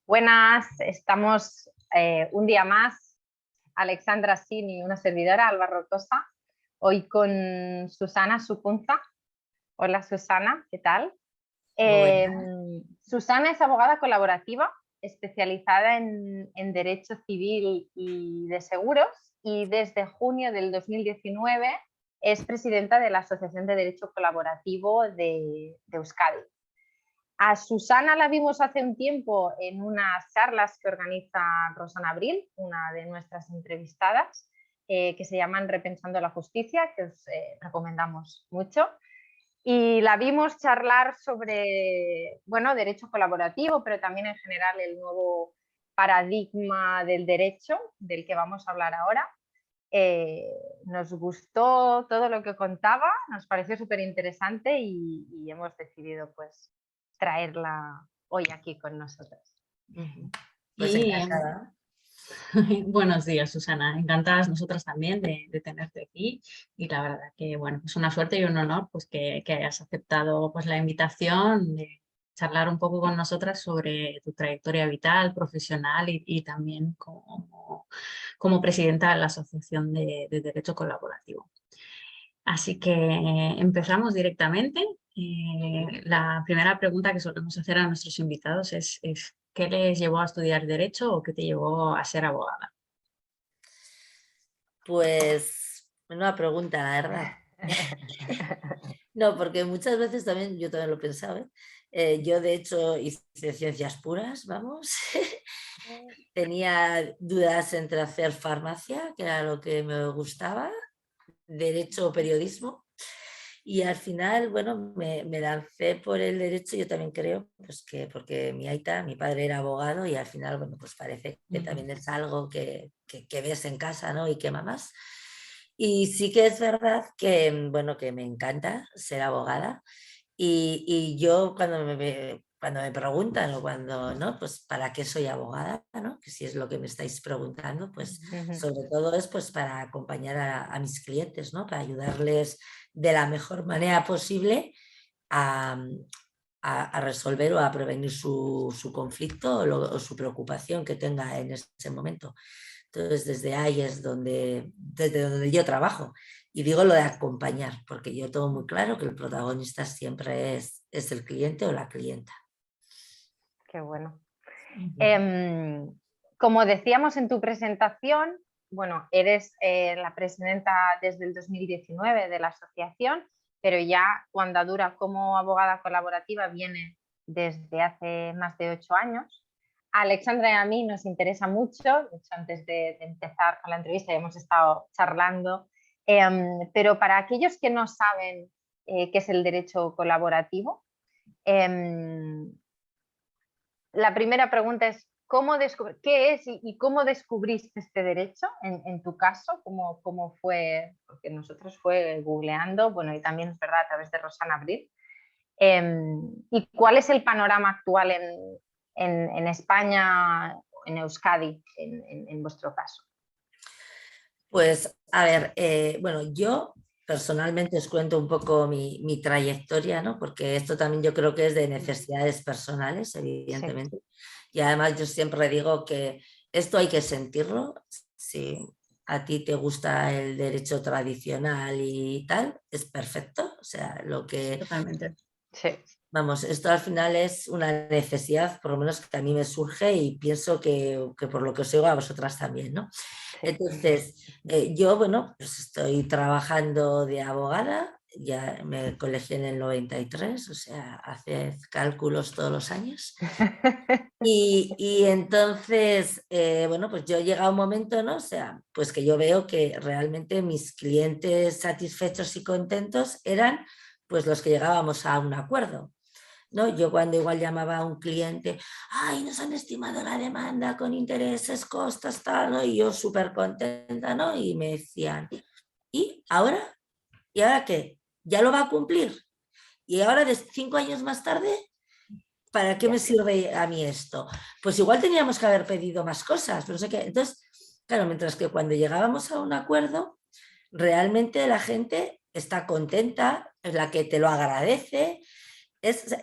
Buenas, estamos un día más, Alexandra Sin y una servidora, Alba Rotosa, hoy con Susana Supunza. Hola Susana, ¿qué tal? Buena. Susana es abogada colaborativa, especializada en Derecho Civil y de Seguros, y desde junio del 2019 es presidenta de la Asociación de Derecho Colaborativo de Euskadi. A Susana la vimos hace un tiempo en unas charlas que organiza Rosana Abril, una de nuestras entrevistadas, que se llaman Repensando la Justicia, que os recomendamos mucho. Y la vimos charlar sobre, bueno, derecho colaborativo, pero también en general el nuevo paradigma del derecho, del que vamos a hablar ahora. Nos gustó todo lo que contaba, nos pareció súper interesante y hemos decidido pues traerla hoy aquí con nosotros. Pues Y encantada. buenos días, Susana. Encantadas nosotras también de tenerte aquí. Y la verdad que bueno, es una suerte y un honor pues, que hayas aceptado pues, la invitación de charlar un poco con nosotras sobre tu trayectoria vital, profesional y también como presidenta de la Asociación de Derecho Colaborativo. Así que empezamos directamente. La primera pregunta que solemos hacer a nuestros invitados es ¿qué les llevó a estudiar Derecho o qué te llevó a ser abogada? Pues una pregunta, la verdad. No, porque muchas veces también, yo también lo pensaba, ¿eh? Yo de hecho hice ciencias puras, vamos. Tenía dudas entre hacer farmacia, que era lo que me gustaba, derecho o periodismo. Y al final, bueno, me lancé por el derecho, yo también creo, pues que porque mi padre era abogado y al final, bueno, pues parece que también es algo que ves en casa, ¿no? Y que mamás. Y sí que es verdad que, bueno, que me encanta ser abogada y yo cuando me preguntan o cuando, ¿no? Pues ¿para qué soy abogada? ¿No? Que si es lo que me estáis preguntando, pues sobre todo es pues para acompañar a mis clientes, ¿no? Para ayudarles de la mejor manera posible a, a resolver o a prevenir su conflicto o su preocupación que tenga en ese momento. Entonces, desde donde yo trabajo. Y digo lo de acompañar, porque yo tengo muy claro que el protagonista siempre es el cliente o la clienta. Qué bueno. Como decíamos en tu presentación, bueno, eres la presidenta desde el 2019 de la asociación, pero ya tu andadura como abogada colaborativa viene desde hace más de 8 años. A Alexandra y a mí nos interesa mucho, de hecho antes de empezar con la entrevista ya hemos estado charlando, pero para aquellos que no saben qué es el derecho colaborativo, la primera pregunta es ¿qué es y cómo descubriste este derecho en tu caso? ¿Cómo fue? Porque nosotros fue googleando, bueno, y también es verdad a través de Rosana Abril. ¿Y cuál es el panorama actual en España, en Euskadi, en vuestro caso? Pues, a ver, bueno, yo personalmente os cuento un poco mi trayectoria, ¿no? Porque esto también yo creo que es de necesidades personales, Sí. evidentemente. Y además yo siempre digo que esto hay que sentirlo. Si a ti te gusta el derecho tradicional y tal, es perfecto. O sea, lo que Totalmente. Sí. vamos, esto al final es una necesidad, por lo menos que a mí me surge y pienso que por lo que os digo a vosotras también, ¿no? Sí. Entonces, yo, bueno, pues estoy trabajando de abogada, ya me colegié en el 93, o sea, hace cálculos todos los años. Y entonces, bueno, pues yo llega un momento, ¿no? O sea, pues que yo veo que realmente mis clientes satisfechos y contentos eran pues los que llegábamos a un acuerdo. ¿No? Yo cuando igual llamaba a un cliente, ay, nos han estimado la demanda con intereses, costas, tal, ¿no? Y yo súper contenta, ¿no? Y me decían, ¿y ahora? ¿Y ahora qué? ¿Ya lo va a cumplir? ¿Y ahora de 5 años más tarde? ¿Para qué me sirve a mí esto? Pues igual teníamos que haber pedido más cosas, pero no sé qué. Entonces, claro, mientras que cuando llegábamos a un acuerdo, realmente la gente está contenta, es la que te lo agradece,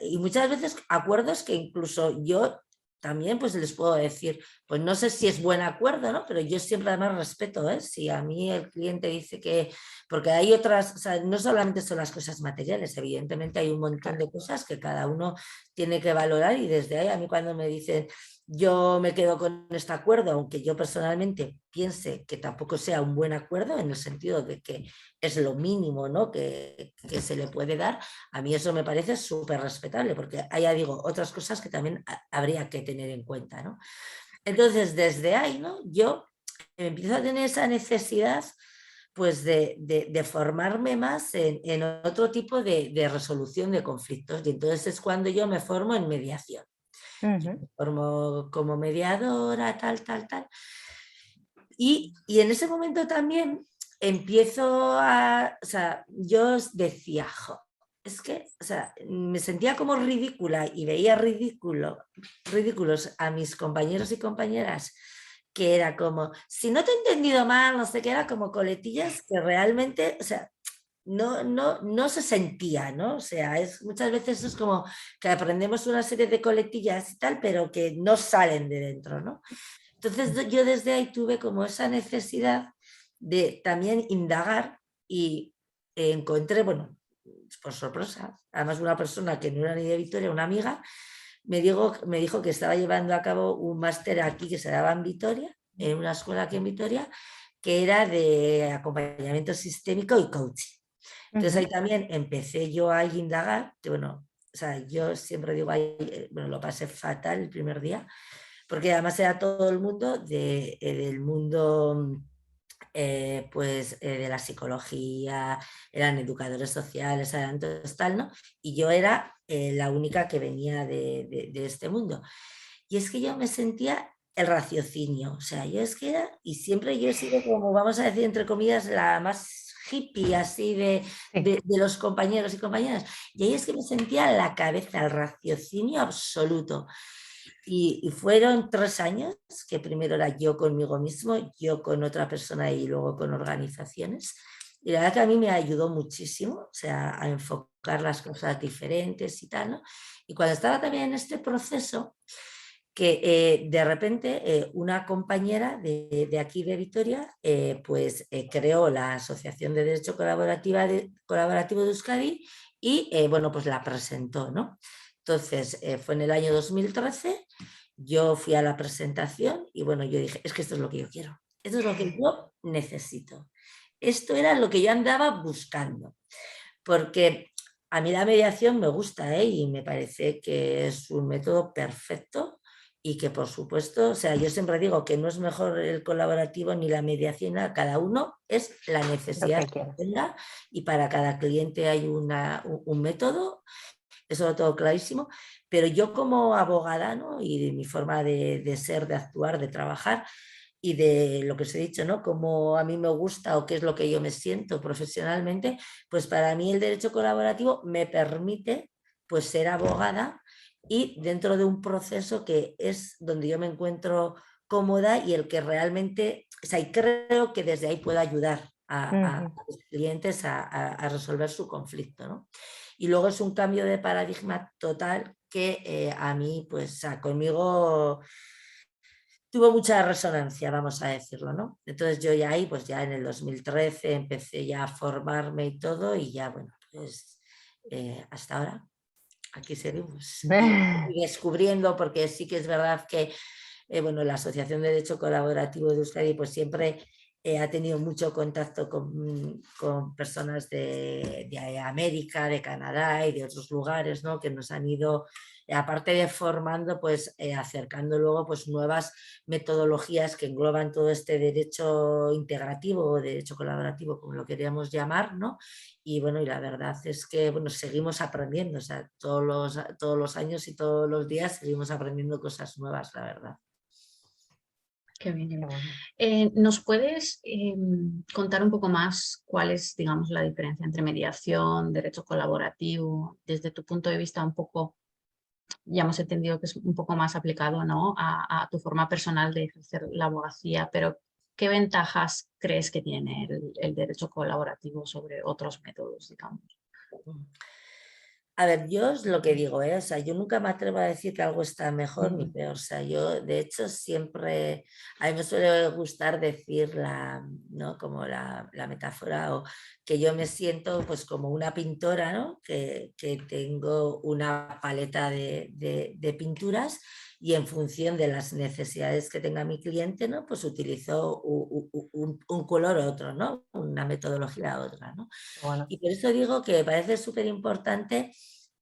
y muchas veces acuerdos que incluso yo también pues les puedo decir, pues no sé si es buen acuerdo, ¿no? Pero yo siempre además respeto, ¿eh? Si a mí el cliente dice que, porque hay otras, o sea, no solamente son las cosas materiales, evidentemente hay un montón de cosas que cada uno tiene que valorar y desde ahí a mí cuando me dicen yo me quedo con este acuerdo, aunque yo personalmente piense que tampoco sea un buen acuerdo en el sentido de que es lo mínimo, ¿no? que se le puede dar, a mí eso me parece súper respetable, porque hay, ya digo, otras cosas que también habría que tener en cuenta, ¿no? Entonces, desde ahí, ¿no? Yo empiezo a tener esa necesidad pues de formarme más en otro tipo de resolución de conflictos y entonces es cuando yo me formo en mediación. Yo me formo como mediadora, tal. Y en ese momento también empiezo a, o sea, yo decía, jo, es que, o sea, me sentía como ridícula y veía ridículos a mis compañeros y compañeras que era como, si no te he entendido mal, no sé qué, era como coletillas que realmente, o sea, no se sentía, ¿no? O sea, muchas veces es como que aprendemos una serie de coletillas y tal, pero que no salen de dentro, ¿no? Entonces yo desde ahí tuve como esa necesidad de también indagar y encontré, bueno, por sorpresa, además una persona que no era ni de Vitoria, una amiga, me dijo que estaba llevando a cabo un máster aquí que se daba en Vitoria, en una escuela aquí en Vitoria, que era de acompañamiento sistémico y coaching. Entonces ahí también empecé yo a indagar, que bueno, o sea, yo siempre digo, ahí, bueno, lo pasé fatal el primer día, porque además era todo el mundo del mundo pues de la psicología, eran educadores sociales, eran todos tal, ¿no? Y yo era la única que venía de este mundo. Y es que yo me sentía el raciocinio, o sea, yo es que era, y siempre yo he sido como, vamos a decir, entre comillas, la más hippie así de los compañeros y compañeras. Y ahí es que me sentía la cabeza, el raciocinio absoluto. Y fueron 3 años, que primero era yo conmigo mismo, yo con otra persona y luego con organizaciones. Y la verdad que a mí me ayudó muchísimo, o sea, a enfocar las cosas diferentes y tal, ¿no? Y cuando estaba también en este proceso, que de repente una compañera de aquí de Vitoria pues creó la Asociación de Derecho Colaborativo de Euskadi y bueno, pues la presentó, ¿no? Entonces fue en el año 2013, yo fui a la presentación y bueno, yo dije, es que esto es lo que yo quiero, esto es lo que yo necesito. Esto era lo que yo andaba buscando, porque a mí la mediación me gusta y me parece que es un método perfecto y que por supuesto, o sea, yo siempre digo que no es mejor el colaborativo ni la mediación, cada uno es la necesidad que tenga y para cada cliente hay un método, eso lo tengo clarísimo, pero yo como abogada, ¿no? Y de mi forma de ser, de actuar, de trabajar, y de lo que os he dicho, ¿no? Como a mí me gusta o qué es lo que yo me siento profesionalmente, pues para mí el derecho colaborativo me permite pues ser abogada y dentro de un proceso que es donde yo me encuentro cómoda y el que realmente, o sea, y creo que desde ahí puedo ayudar a los clientes a resolver su conflicto, ¿no? Y luego es un cambio de paradigma total que a mí, pues conmigo tuvo mucha resonancia, vamos a decirlo, ¿no? Entonces yo ya ahí, pues ya en el 2013 empecé ya a formarme y todo y ya, bueno, pues hasta ahora aquí seguimos. Y descubriendo, porque sí que es verdad que, bueno, la Asociación de Derecho Colaborativo de Euskadi pues siempre ha tenido mucho contacto con personas de América, de Canadá y de otros lugares, ¿no? Que nos han ido, aparte de formando, pues acercando luego pues nuevas metodologías que engloban todo este derecho integrativo o derecho colaborativo, como lo queríamos llamar, ¿no? Y bueno, y la verdad es que bueno, seguimos aprendiendo, o sea, todos los años y todos los días seguimos aprendiendo cosas nuevas, la verdad. Qué bien. ¿Nos puedes contar un poco más cuál es, digamos, la diferencia entre mediación, derecho colaborativo, desde tu punto de vista un poco, ya hemos entendido que es un poco más aplicado, ¿no? a tu forma personal de ejercer la abogacía, pero ¿qué ventajas crees que tiene el derecho colaborativo sobre otros métodos, digamos? A ver, yo es lo que digo, o sea, yo nunca me atrevo a decir que algo está mejor ni peor. O sea, yo de hecho siempre, a mí me suele gustar decir ¿no? Como la metáfora, o que yo me siento pues como una pintora, ¿no? Que tengo una paleta de pinturas y en función de las necesidades que tenga mi cliente, ¿no? Pues utilizo un color u otro, ¿no? Una metodología u otra, ¿no? Bueno, Y por eso digo que me parece súper importante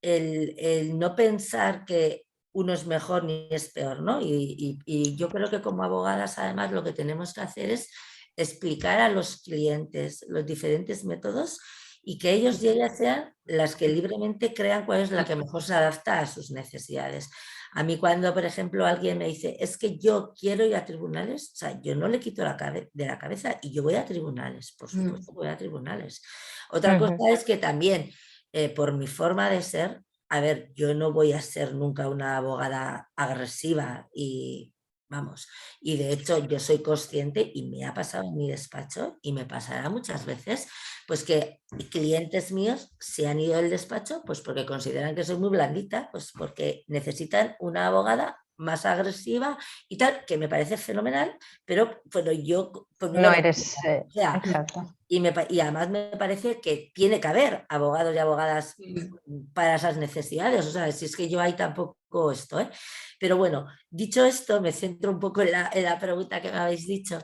el no pensar que uno es mejor ni es peor, ¿no? Y yo creo que como abogadas, además, lo que tenemos que hacer es explicar a los clientes los diferentes métodos y que ellos y ellas sean las que libremente crean cuál es la que mejor se adapta a sus necesidades. A mí cuando, por ejemplo, alguien me dice, es que yo quiero ir a tribunales, o sea, yo no le quito de la cabeza y yo voy a tribunales, por supuesto voy a tribunales. Otra cosa es que también, por mi forma de ser, a ver, yo no voy a ser nunca una abogada agresiva y vamos, y de hecho yo soy consciente y me ha pasado en mi despacho y me pasará muchas veces, pues que clientes míos se han ido del despacho pues porque consideran que soy muy blandita, pues porque necesitan una abogada más agresiva y tal, que me parece fenomenal, pero bueno, yo pues no no lo eres... o sea, exacto. y además me parece que tiene que haber abogados y abogadas para esas necesidades. O sea, si es que yo ahí tampoco esto, ¿eh? Pero bueno, dicho esto, me centro un poco en la pregunta que me habéis dicho.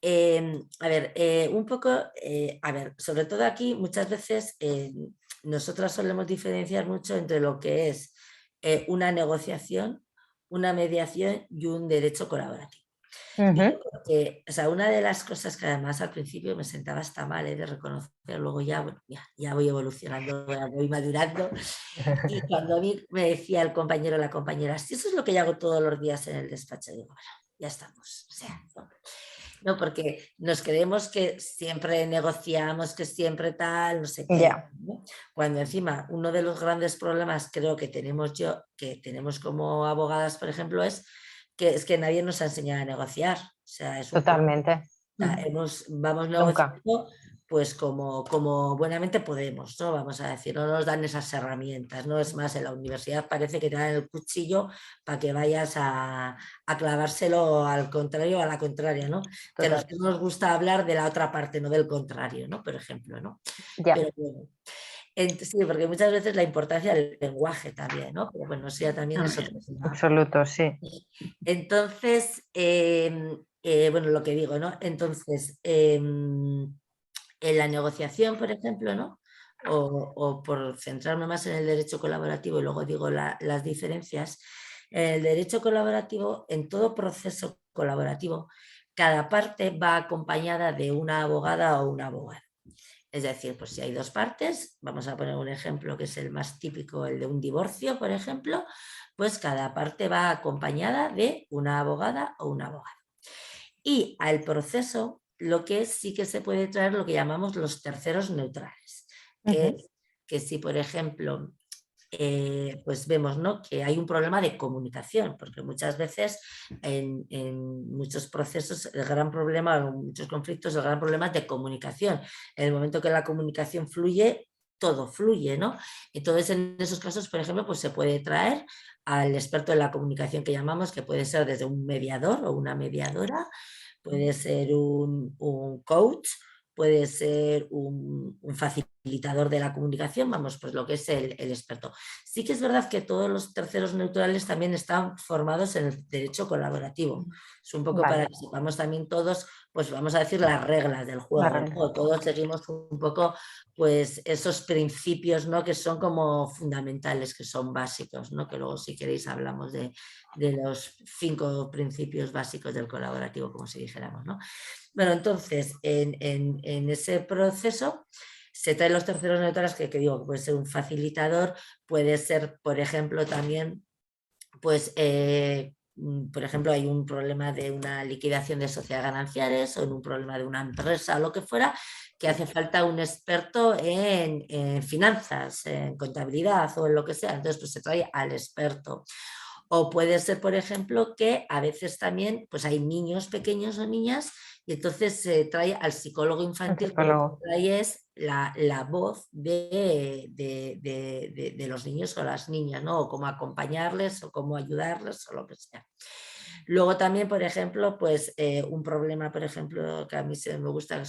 A ver, un poco, a ver, sobre todo aquí muchas veces nosotras solemos diferenciar mucho entre lo que es una negociación, una mediación y un derecho colaborativo. Porque, o sea, una de las cosas que además al principio me sentaba hasta mal, de reconocer, luego ya, bueno, ya voy evolucionando, ya voy madurando. Y cuando a mí me decía el compañero o la compañera, si eso es lo que yo hago todos los días en el despacho, digo, bueno, ya estamos. O sea, no, porque nos creemos que siempre negociamos, que siempre tal, no sé qué, Ya, ¿no? Cuando encima uno de los grandes problemas creo que tenemos que tenemos como abogadas, por ejemplo, es que nadie nos ha enseñado a negociar. O sea, es un poco, totalmente. vamos Nunca. negociando pues como buenamente podemos, ¿no? Vamos a decir, no nos dan esas herramientas, ¿no? Es más, en la universidad parece que te dan el cuchillo para que vayas a clavárselo al contrario o a la contraria, ¿no? Que a Total. nosotros nos gusta hablar de la otra parte, no del contrario, ¿no? Por ejemplo, ¿no? Ya. Pero bueno, sí, porque muchas veces la importancia del lenguaje también, ¿no? Pero bueno, eso ya también es otro tema. Absoluto, sí. Entonces, bueno, lo que digo, ¿no? Entonces, en la negociación, por ejemplo, ¿no? O por centrarme más en el derecho colaborativo y luego digo las diferencias, en el derecho colaborativo, en todo proceso colaborativo, cada parte va acompañada de una abogada o un abogado. Es decir, pues si hay dos partes, vamos a poner un ejemplo que es el más típico, el de un divorcio, por ejemplo, pues cada parte va acompañada de una abogada o un abogado. Y al proceso, lo que sí que se puede traer lo que llamamos los terceros neutrales, que si, por ejemplo, pues vemos, ¿no?, que hay un problema de comunicación, porque muchas veces en muchos procesos el gran problema, en muchos conflictos, el gran problema es de comunicación. En el momento que la comunicación fluye, todo fluye, ¿no? Entonces, en esos casos, por ejemplo, pues se puede traer al experto en la comunicación que llamamos, que puede ser desde un mediador o una mediadora, puede ser un coach, puede ser un facilitador de la comunicación, vamos, pues lo que es el experto. Sí que es verdad que todos los terceros neutrales también están formados en el derecho colaborativo. Es un poco para Vale. que sepamos también todos, pues vamos a decir, las reglas del juego, ¿no? Todos seguimos un poco pues esos principios, ¿no?, que son como fundamentales, que son básicos, ¿no? Que luego si queréis hablamos de los 5 principios básicos del colaborativo, como si dijéramos, ¿no? Bueno, entonces, en ese proceso se traen los terceros neutrales, que digo, que puede ser un facilitador, puede ser, por ejemplo, también, pues, por ejemplo, hay un problema de una liquidación de sociedades gananciales o en un problema de una empresa o lo que fuera, que hace falta un experto en finanzas, en contabilidad o en lo que sea. Entonces, pues se trae al experto. O puede ser, por ejemplo, que a veces también pues hay niños pequeños o niñas y entonces se trae al psicólogo infantil, que lo que trae es la voz de los niños o las niñas, ¿no? O cómo acompañarles o cómo ayudarles o lo que sea. Luego también, por ejemplo, pues un problema, por ejemplo, que a mí me gusta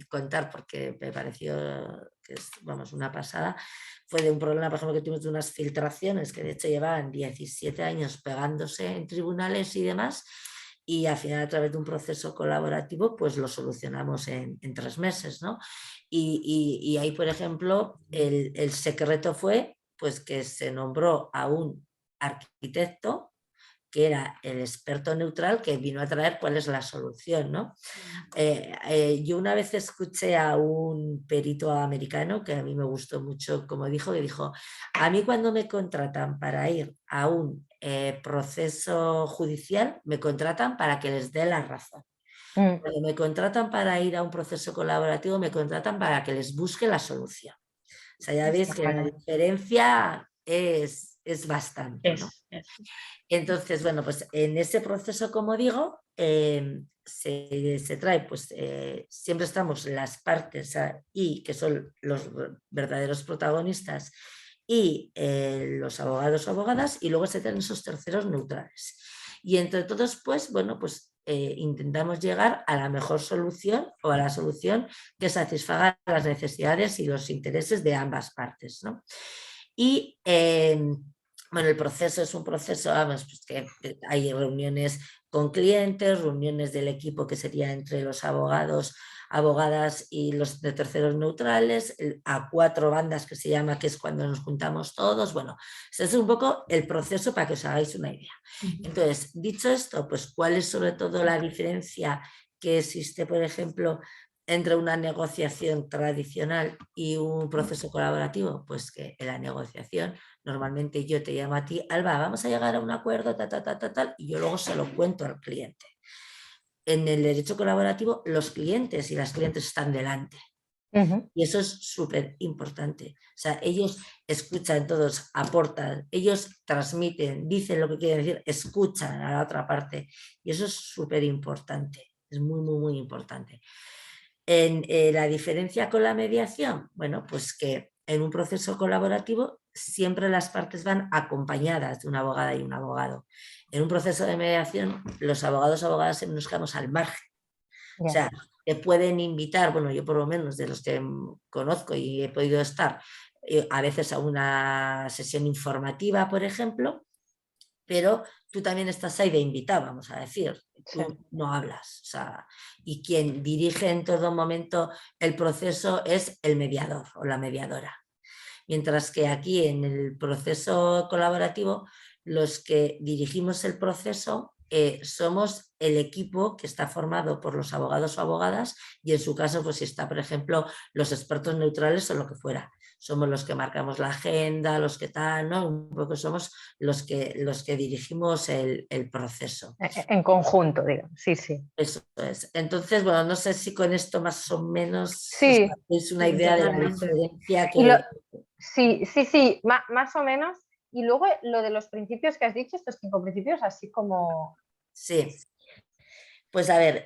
contar porque me pareció que es, vamos, una pasada, fue de un problema, por ejemplo, que tuvimos de unas filtraciones que de hecho llevaban 17 años pegándose en tribunales y demás, y al final a través de un proceso colaborativo pues lo solucionamos en 3 meses, ¿no? Y ahí, por ejemplo, el secreto fue pues que se nombró a un arquitecto que era el experto neutral que vino a traer cuál es la solución, ¿no? Yo una vez escuché a un perito americano que a mí me gustó mucho, como dijo, que dijo, a mí cuando me contratan para ir a un proceso judicial, me contratan para que les dé la razón. Cuando me contratan para ir a un proceso colaborativo, me contratan para que les busque la solución. O sea, ya veis que la diferencia es bastante, ¿no? Entonces, bueno, pues en ese proceso, como digo, se trae, pues siempre estamos las partes y que son los verdaderos protagonistas y los abogados o abogadas, y luego se traen esos terceros neutrales. Y entre todos, pues, bueno, pues intentamos llegar a la mejor solución o a la solución que satisfaga las necesidades y los intereses de ambas partes, ¿no? Y bueno, el proceso es un proceso, vamos, pues que hay reuniones con clientes, reuniones del equipo que sería entre los abogados, abogadas y los de terceros neutrales, a 4 bandas que se llama, que es cuando nos juntamos todos. Bueno, ese es un poco el proceso para que os hagáis una idea. Entonces, dicho esto, pues ¿cuál es sobre todo la diferencia que existe, por ejemplo, entre una negociación tradicional y un proceso colaborativo? Pues que en la negociación normalmente yo te llamo a ti, Alba, vamos a llegar a un acuerdo, tal, y yo luego se lo cuento al cliente. En el derecho colaborativo, los clientes y las clientes están delante. Y eso es súper importante. O sea, ellos escuchan, todos aportan, ellos transmiten, dicen lo que quieren decir, escuchan a la otra parte. Y eso es súper importante. Es muy, muy, muy importante. En la diferencia con la mediación, bueno, pues que en un proceso colaborativo siempre las partes van acompañadas de una abogada y un abogado. En un proceso de mediación, los abogados o abogadas nos quedamos al margen. O sea, te pueden invitar, bueno, yo por lo menos de los que conozco y he podido estar, a veces a una sesión informativa, por ejemplo, pero tú también estás ahí de invitado, vamos a decir, tú no hablas. O sea, y quien dirige en todo momento el proceso es el mediador o la mediadora. Mientras que aquí en el proceso colaborativo, los que dirigimos el proceso somos el equipo que está formado por los abogados o abogadas, y en su caso, pues si está, por ejemplo, los expertos neutrales o lo que fuera. Somos los que marcamos la agenda, los que tal, ¿no? Un poco somos los que dirigimos el proceso. En conjunto, digamos, sí, sí. Eso es. Entonces, bueno, no sé si con esto más o menos sí, es una idea de la diferencia que... Sí, más o menos. Y luego lo de los principios que has dicho, estos 5 principios, así como... Sí. Pues a ver,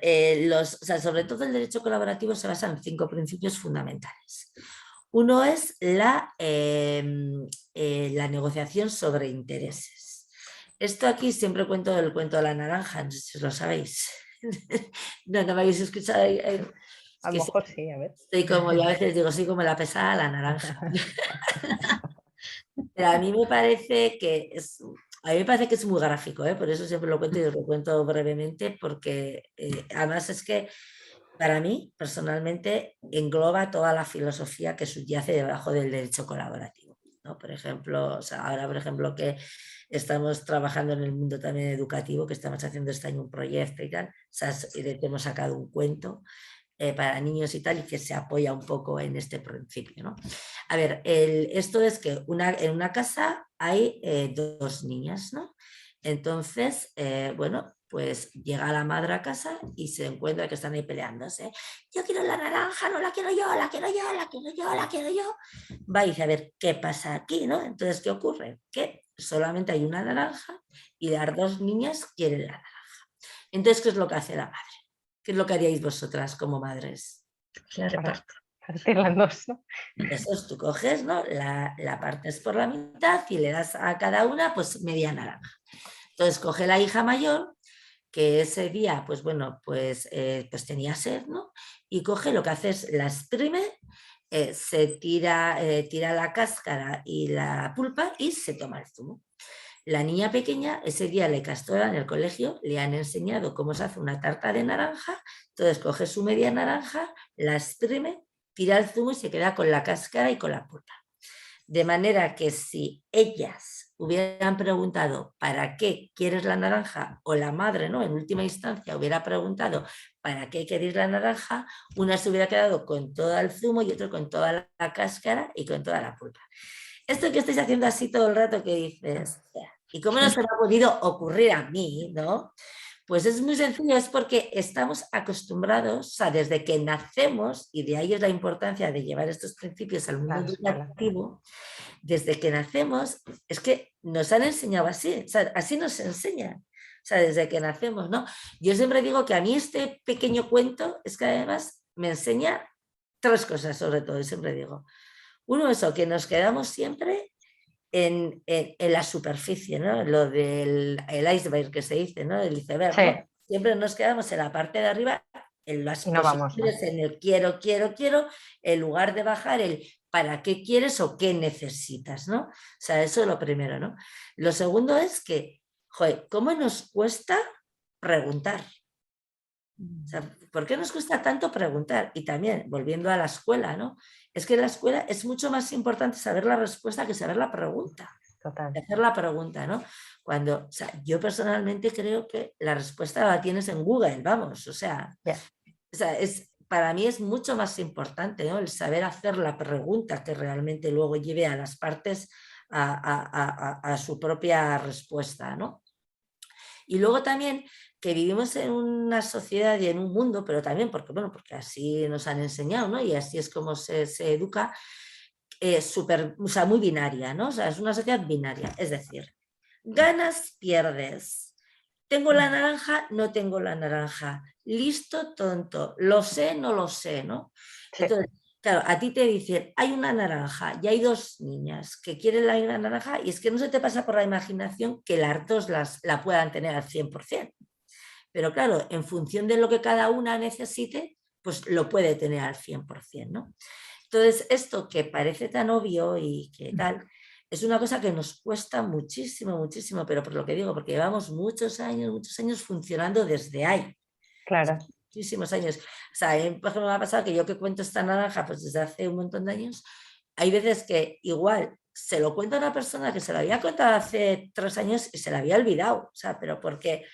o sea, sobre todo el derecho colaborativo se basa en 5 principios fundamentales. Uno es la negociación sobre intereses. Esto aquí siempre cuento el cuento de la naranja, no sé si lo sabéis. No me habéis escuchado. A lo mejor sí, a ver. Yo a veces digo, soy como la pesada la naranja. Pero a mí me parece que es muy gráfico, por eso siempre lo cuento y os lo cuento brevemente, porque además es que para mí personalmente engloba toda la filosofía que subyace debajo del derecho colaborativo, ¿no? Por ejemplo, o sea, ahora por ejemplo que estamos trabajando en el mundo también educativo, que estamos haciendo este año un proyecto y tal, o sea, hemos sacado un cuento para niños y tal, y que se apoya un poco en este principio, ¿no? A ver, esto es que en una casa hay 2 niñas, ¿no? Entonces, bueno, pues llega la madre a casa y se encuentra que están ahí peleándose. Yo quiero la naranja, no la quiero yo, la quiero yo, la quiero yo, la quiero yo. Va y dice, a ver, ¿qué pasa aquí, no? Entonces, ¿qué ocurre? Que solamente hay una naranja y las 2 niñas quieren la naranja. Entonces, ¿qué es lo que hace la madre? ¿Qué es lo que haríais vosotras como madres? La reparto. Partirla en dos, ¿no? Eso es, tú coges, ¿no? La partes por la mitad y le das a cada una pues media naranja. Entonces coge la hija mayor, que ese día, pues bueno, pues tenía sed, ¿no? Y coge, lo que hace es la exprime, se tira la cáscara y la pulpa y se toma el zumo. La niña pequeña, ese día le castora en el colegio, le han enseñado cómo se hace una tarta de naranja, entonces coge su media naranja, la exprime, tira el zumo y se queda con la cáscara y con la pulpa. De manera que si ellas hubieran preguntado ¿para qué quieres la naranja? O la madre, ¿no? En última instancia hubiera preguntado ¿para qué queréis la naranja? Una se hubiera quedado con todo el zumo y otro con toda la cáscara y con toda la pulpa. Esto que estáis haciendo así todo el rato que dices, ¿y cómo no se me ha podido ocurrir a mí, no? Pues es muy sencillo, es porque estamos acostumbrados, o sea, desde que nacemos, y de ahí es la importancia de llevar estos principios al mundo educativo, desde que nacemos, es que nos han enseñado así, o sea, así nos enseñan, o sea, desde que nacemos, ¿no? Yo siempre digo que a mí este pequeño cuento es que además me enseña 3 cosas sobre todo, y siempre digo. Uno, eso, que nos quedamos siempre en la superficie, ¿no? Lo del iceberg que se dice, ¿no? El iceberg, Sí. ¿no? Siempre nos quedamos en la parte de arriba, en las No vamos posiciones, en el quiero, en lugar de bajar el para qué quieres o qué necesitas, ¿no? O sea, eso es lo primero, ¿no? Lo segundo es que, joder, ¿cómo nos cuesta preguntar? O sea, ¿por qué nos cuesta tanto preguntar? Y también, volviendo a la escuela, ¿no? Es que en la escuela es mucho más importante saber la respuesta que saber la pregunta. Total. Hacer la pregunta, ¿no? Cuando, o sea, yo personalmente creo que la respuesta la tienes en Google, vamos, o sea, para mí es mucho más importante, ¿no? El saber hacer la pregunta que realmente luego lleve a las partes a su propia respuesta, ¿no? Y luego también que vivimos en una sociedad y en un mundo, pero también porque, bueno, porque así nos han enseñado, ¿no? Y así es como se educa, o sea, muy binaria, ¿no? O sea, es una sociedad binaria, es decir, ganas, pierdes. Tengo la naranja, no tengo la naranja. Listo, tonto. Lo sé, no lo sé, ¿no? Sí. Entonces, claro, a ti te dicen, hay una naranja y hay 2 niñas que quieren la naranja y es que no se te pasa por la imaginación que las 2 la puedan tener al 100%. Pero claro, en función de lo que cada una necesite, pues lo puede tener al 100%, ¿no? Entonces, esto que parece tan obvio y que tal, es una cosa que nos cuesta muchísimo, muchísimo, pero por lo que digo, porque llevamos muchos años funcionando desde ahí. Claro. Muchísimos años. O sea, por ejemplo, me ha pasado que yo que cuento esta naranja pues desde hace un montón de años, hay veces que igual se lo cuenta a una persona que se lo había contado hace 3 años y se la había olvidado, o sea, pero porque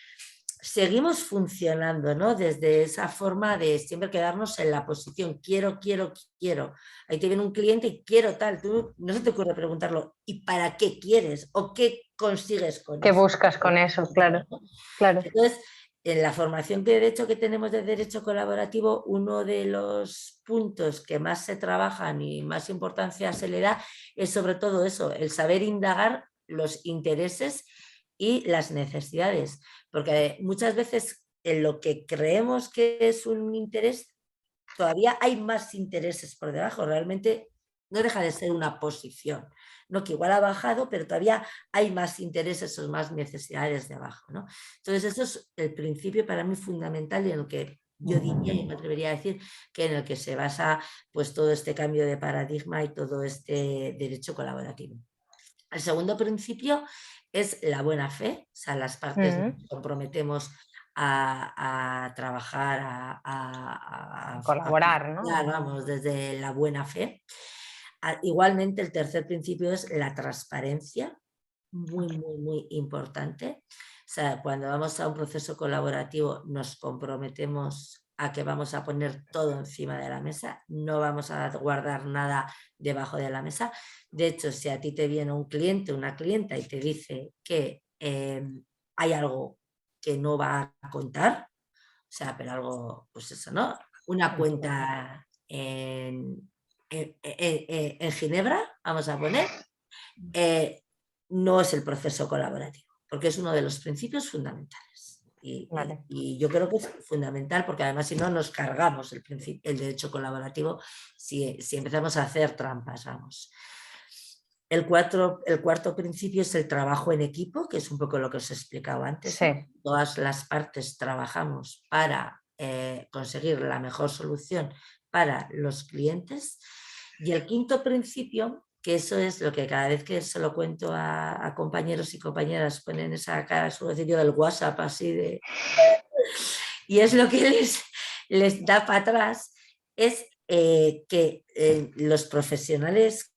seguimos funcionando, ¿no? Desde esa forma de siempre quedarnos en la posición, quiero. Ahí te viene un cliente y quiero tal, tú no se te ocurre preguntarlo, ¿y para qué quieres? ¿O qué consigues con ¿Qué eso? buscas con eso? Claro, claro. Entonces, en la formación de derecho que tenemos de derecho colaborativo, uno de los puntos que más se trabajan y más importancia se le da es sobre todo eso, el saber indagar los intereses y las necesidades, porque muchas veces en lo que creemos que es un interés, todavía hay más intereses por debajo, realmente no deja de ser una posición, ¿no? Que igual ha bajado, pero todavía hay más intereses o más necesidades de abajo, ¿no? Entonces, eso es el principio para mí fundamental y en el que yo diría y me atrevería a decir que en el que se basa pues todo este cambio de paradigma y todo este derecho colaborativo. El segundo principio es la buena fe, o sea, las partes nos comprometemos a trabajar, a colaborar, ¿no? vamos, desde la buena fe. Igualmente, el tercer principio es la transparencia, muy importante. O sea, cuando vamos a un proceso colaborativo nos comprometemos a que vamos a poner todo encima de la mesa, no vamos a guardar nada debajo de la mesa. De hecho, si a ti te viene un cliente, una clienta y te dice que hay algo que no va a contar, o sea, pero algo, pues eso, ¿no? Una cuenta en Ginebra, vamos a poner, no es el proceso colaborativo, porque es uno de los principios fundamentales. Vale. y yo creo que es fundamental, porque además si no nos cargamos el derecho colaborativo si empezamos a hacer trampas, vamos. El cuarto principio es el trabajo en equipo, que es un poco lo que os he explicado antes, Sí. ¿no? Todas las partes trabajamos para conseguir la mejor solución para los clientes. Y el quinto principio, que eso es lo que cada vez que se lo cuento a compañeros y compañeras ponen esa cara suavecillo del WhatsApp así de... Y es lo que les da para atrás, es que los profesionales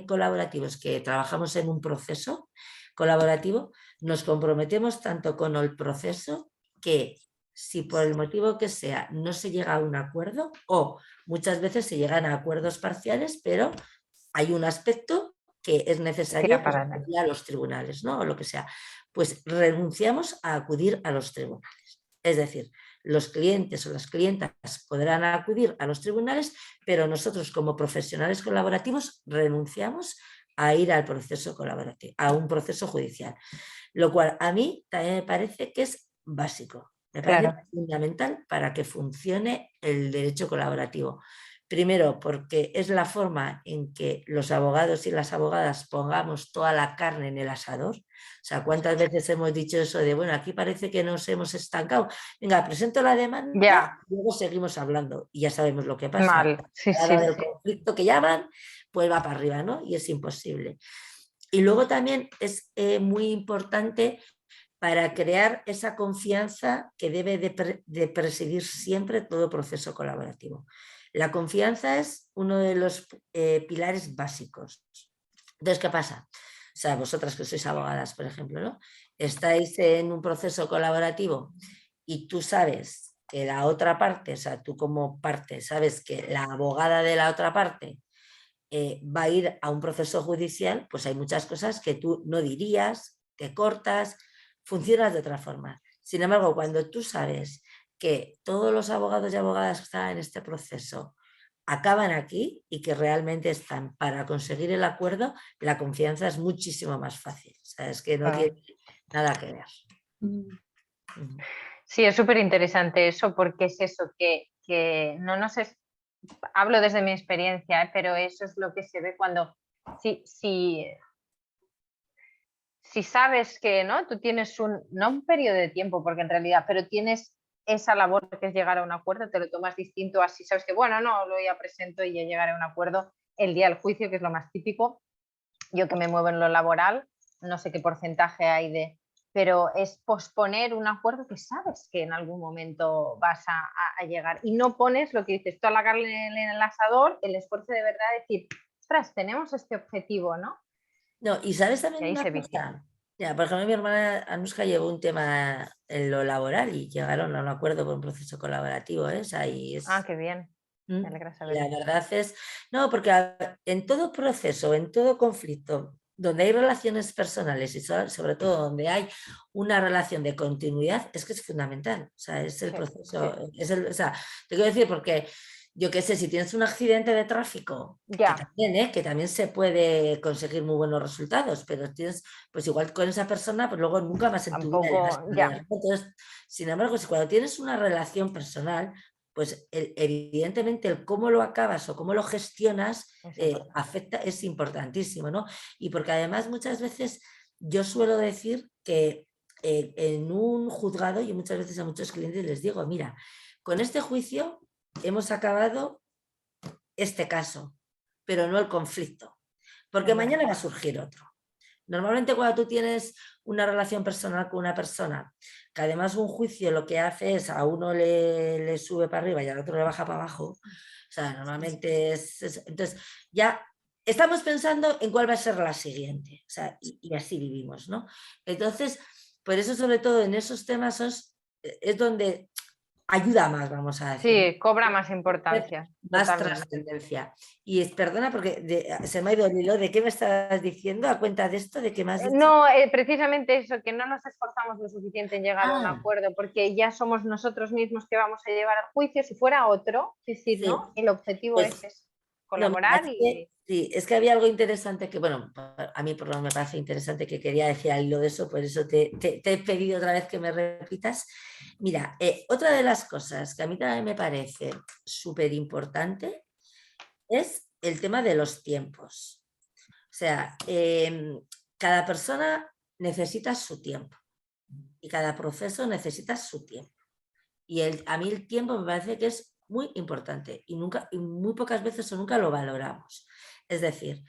colaborativos que trabajamos en un proceso colaborativo nos comprometemos tanto con el proceso que si por el motivo que sea no se llega a un acuerdo, o muchas veces se llegan a acuerdos parciales, pero hay un aspecto que es necesario pues, acudir a los tribunales, ¿no? O lo que sea, pues renunciamos a acudir a los tribunales. Es decir, los clientes o las clientas podrán acudir a los tribunales, pero nosotros como profesionales colaborativos renunciamos a ir al proceso colaborativo, a un proceso judicial. Lo cual a mí también me parece que es básico, me parece fundamental para que funcione el derecho colaborativo. Primero, porque es la forma en que los abogados y las abogadas pongamos toda la carne en el asador. O sea, ¿cuántas veces hemos dicho eso de, bueno, aquí parece que nos hemos estancado? Venga, presento la demanda, luego seguimos hablando y ya sabemos lo que pasa. Mal. Sí, sí, del conflicto que llaman, pues va para arriba, ¿no? Y es imposible. Y luego también es muy importante para crear esa confianza que debe de presidir siempre todo proceso colaborativo. La confianza es uno de los pilares básicos. Entonces, ¿qué pasa? O sea, vosotras que sois abogadas, por ejemplo, ¿no? Estáis en un proceso colaborativo y tú sabes que la otra parte, o sea, tú como parte, sabes que la abogada de la otra parte va a ir a un proceso judicial, pues hay muchas cosas que tú no dirías, que cortas, funcionas de otra forma. Sin embargo, cuando tú sabes que todos los abogados y abogadas que están en este proceso acaban aquí y que realmente están para conseguir el acuerdo, la confianza es muchísimo más fácil. O sea, es que no tiene nada que ver. Sí, es súper interesante eso, porque es eso, que no nos es... Hablo desde mi experiencia, pero eso es lo que se ve cuando... Si sabes que ¿no? Tú tienes no un periodo de tiempo, porque en realidad, pero tienes esa labor que es llegar a un acuerdo, te lo tomas distinto así, sabes que bueno, no, lo ya presento y ya llegaré a un acuerdo el día del juicio, que es lo más típico. Yo que me muevo en lo laboral, no sé qué porcentaje hay pero es posponer un acuerdo que sabes que en algún momento vas a llegar y no pones lo que dices, toda la carne en el asador, el esfuerzo de verdad de decir, ostras, tenemos este objetivo, ¿no? No, y sabes también Y ahí una se cosa. vicia. Ya, por ejemplo, mi hermana Anuska llevó un tema en lo laboral y llegaron a un acuerdo por un proceso colaborativo. Qué bien. Me alegra Y la saberlo. verdad es, no, porque en todo proceso, en todo conflicto, donde hay relaciones personales y sobre todo donde hay una relación de continuidad, es que es fundamental. O sea, es el proceso, o sea, te quiero decir porque yo qué sé, si tienes un accidente de tráfico, que también se puede conseguir muy buenos resultados, pero tienes, pues igual con esa persona, pues luego nunca más en tu vida llegas a ver. Entonces, sin embargo, si cuando tienes una relación personal, pues evidentemente el cómo lo acabas o cómo lo gestionas afecta, es importantísimo, ¿no? Y porque además muchas veces yo suelo decir que en un juzgado, yo muchas veces a muchos clientes les digo, mira, con este juicio hemos acabado este caso, pero no el conflicto, porque mañana va a surgir otro. Normalmente cuando tú tienes una relación personal con una persona, que además un juicio lo que hace es a uno le sube para arriba y al otro le baja para abajo, o sea, normalmente entonces ya estamos pensando en cuál va a ser la siguiente, o sea, y así vivimos, ¿no? Entonces, por eso sobre todo en esos temas es donde ayuda más, vamos a decir. Sí, cobra más importancia. Más trascendencia. Y perdona porque se me ha ido el hilo. ¿De qué me estás diciendo a cuenta de esto? ¿De qué me has dicho? No, precisamente eso, que no nos esforzamos lo suficiente en llegar a un acuerdo, porque ya somos nosotros mismos que vamos a llevar al juicio. Si fuera otro, es decir, ¿no? El objetivo pues, es colaborar Sí, es que había algo interesante que, bueno, a mí por lo menos me parece interesante que quería decir al hilo de eso, por eso te he pedido otra vez que me repitas. Mira, otra de las cosas que a mí también me parece súper importante es el tema de los tiempos. O sea, cada persona necesita su tiempo y cada proceso necesita su tiempo. Y a mí el tiempo me parece que es muy importante y muy pocas veces o nunca lo valoramos. Es decir,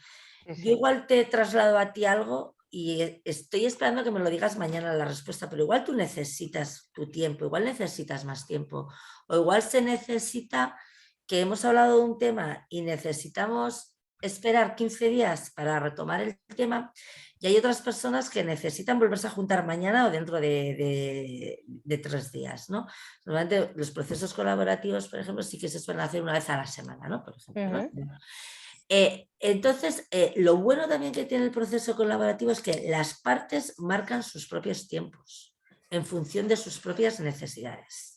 Sí, yo sí. igual te traslado a ti algo y estoy esperando que me lo digas mañana la respuesta, pero igual tú necesitas tu tiempo, igual necesitas más tiempo, o igual se necesita que hemos hablado de un tema y necesitamos esperar 15 días para retomar el tema, y hay otras personas que necesitan volverse a juntar mañana o dentro de 3 días, ¿no? Normalmente los procesos colaborativos, por ejemplo, sí que se suelen hacer una vez a la semana, ¿no? Por ejemplo, ¿no? Entonces, lo bueno también que tiene el proceso colaborativo es que las partes marcan sus propios tiempos en función de sus propias necesidades.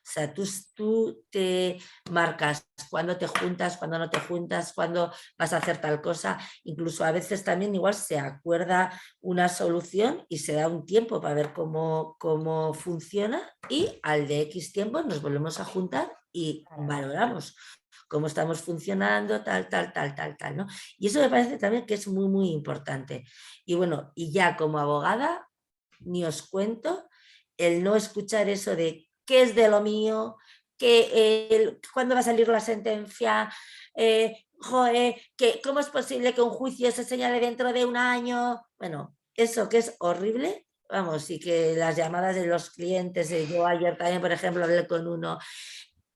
O sea, tú te marcas cuándo te juntas, cuándo no te juntas, cuándo vas a hacer tal cosa. Incluso a veces también igual se acuerda una solución y se da un tiempo para ver cómo funciona y al de X tiempo nos volvemos a juntar y valoramos cómo estamos funcionando, tal, ¿no? Y eso me parece también que es muy, muy importante. Y bueno, y ya como abogada, ni os cuento el no escuchar eso de qué es de lo mío, cuándo va a salir la sentencia, cómo es posible que un juicio se señale dentro de un año. Bueno, eso que es horrible. Vamos, y que las llamadas de los clientes, yo ayer también, por ejemplo, hablé con uno,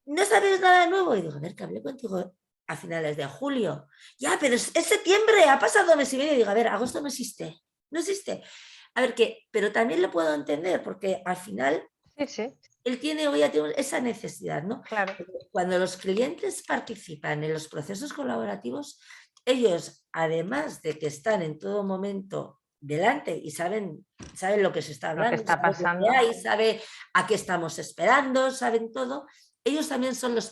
no sabes nada nuevo. Y digo, a ver, que hablé contigo a finales de julio. Ya, pero es septiembre, ha pasado mes y medio. Y digo, a ver, agosto no existe, no existe. A ver, pero también lo puedo entender, porque al final Sí, sí, él tiene hoy esa necesidad, ¿no? claro. Cuando los clientes participan en los procesos colaborativos, ellos, además de que están en todo momento delante y saben lo que se está Lo que hablando, está saben lo pasando. que hay, saben a qué estamos esperando, saben todo, ellos también son los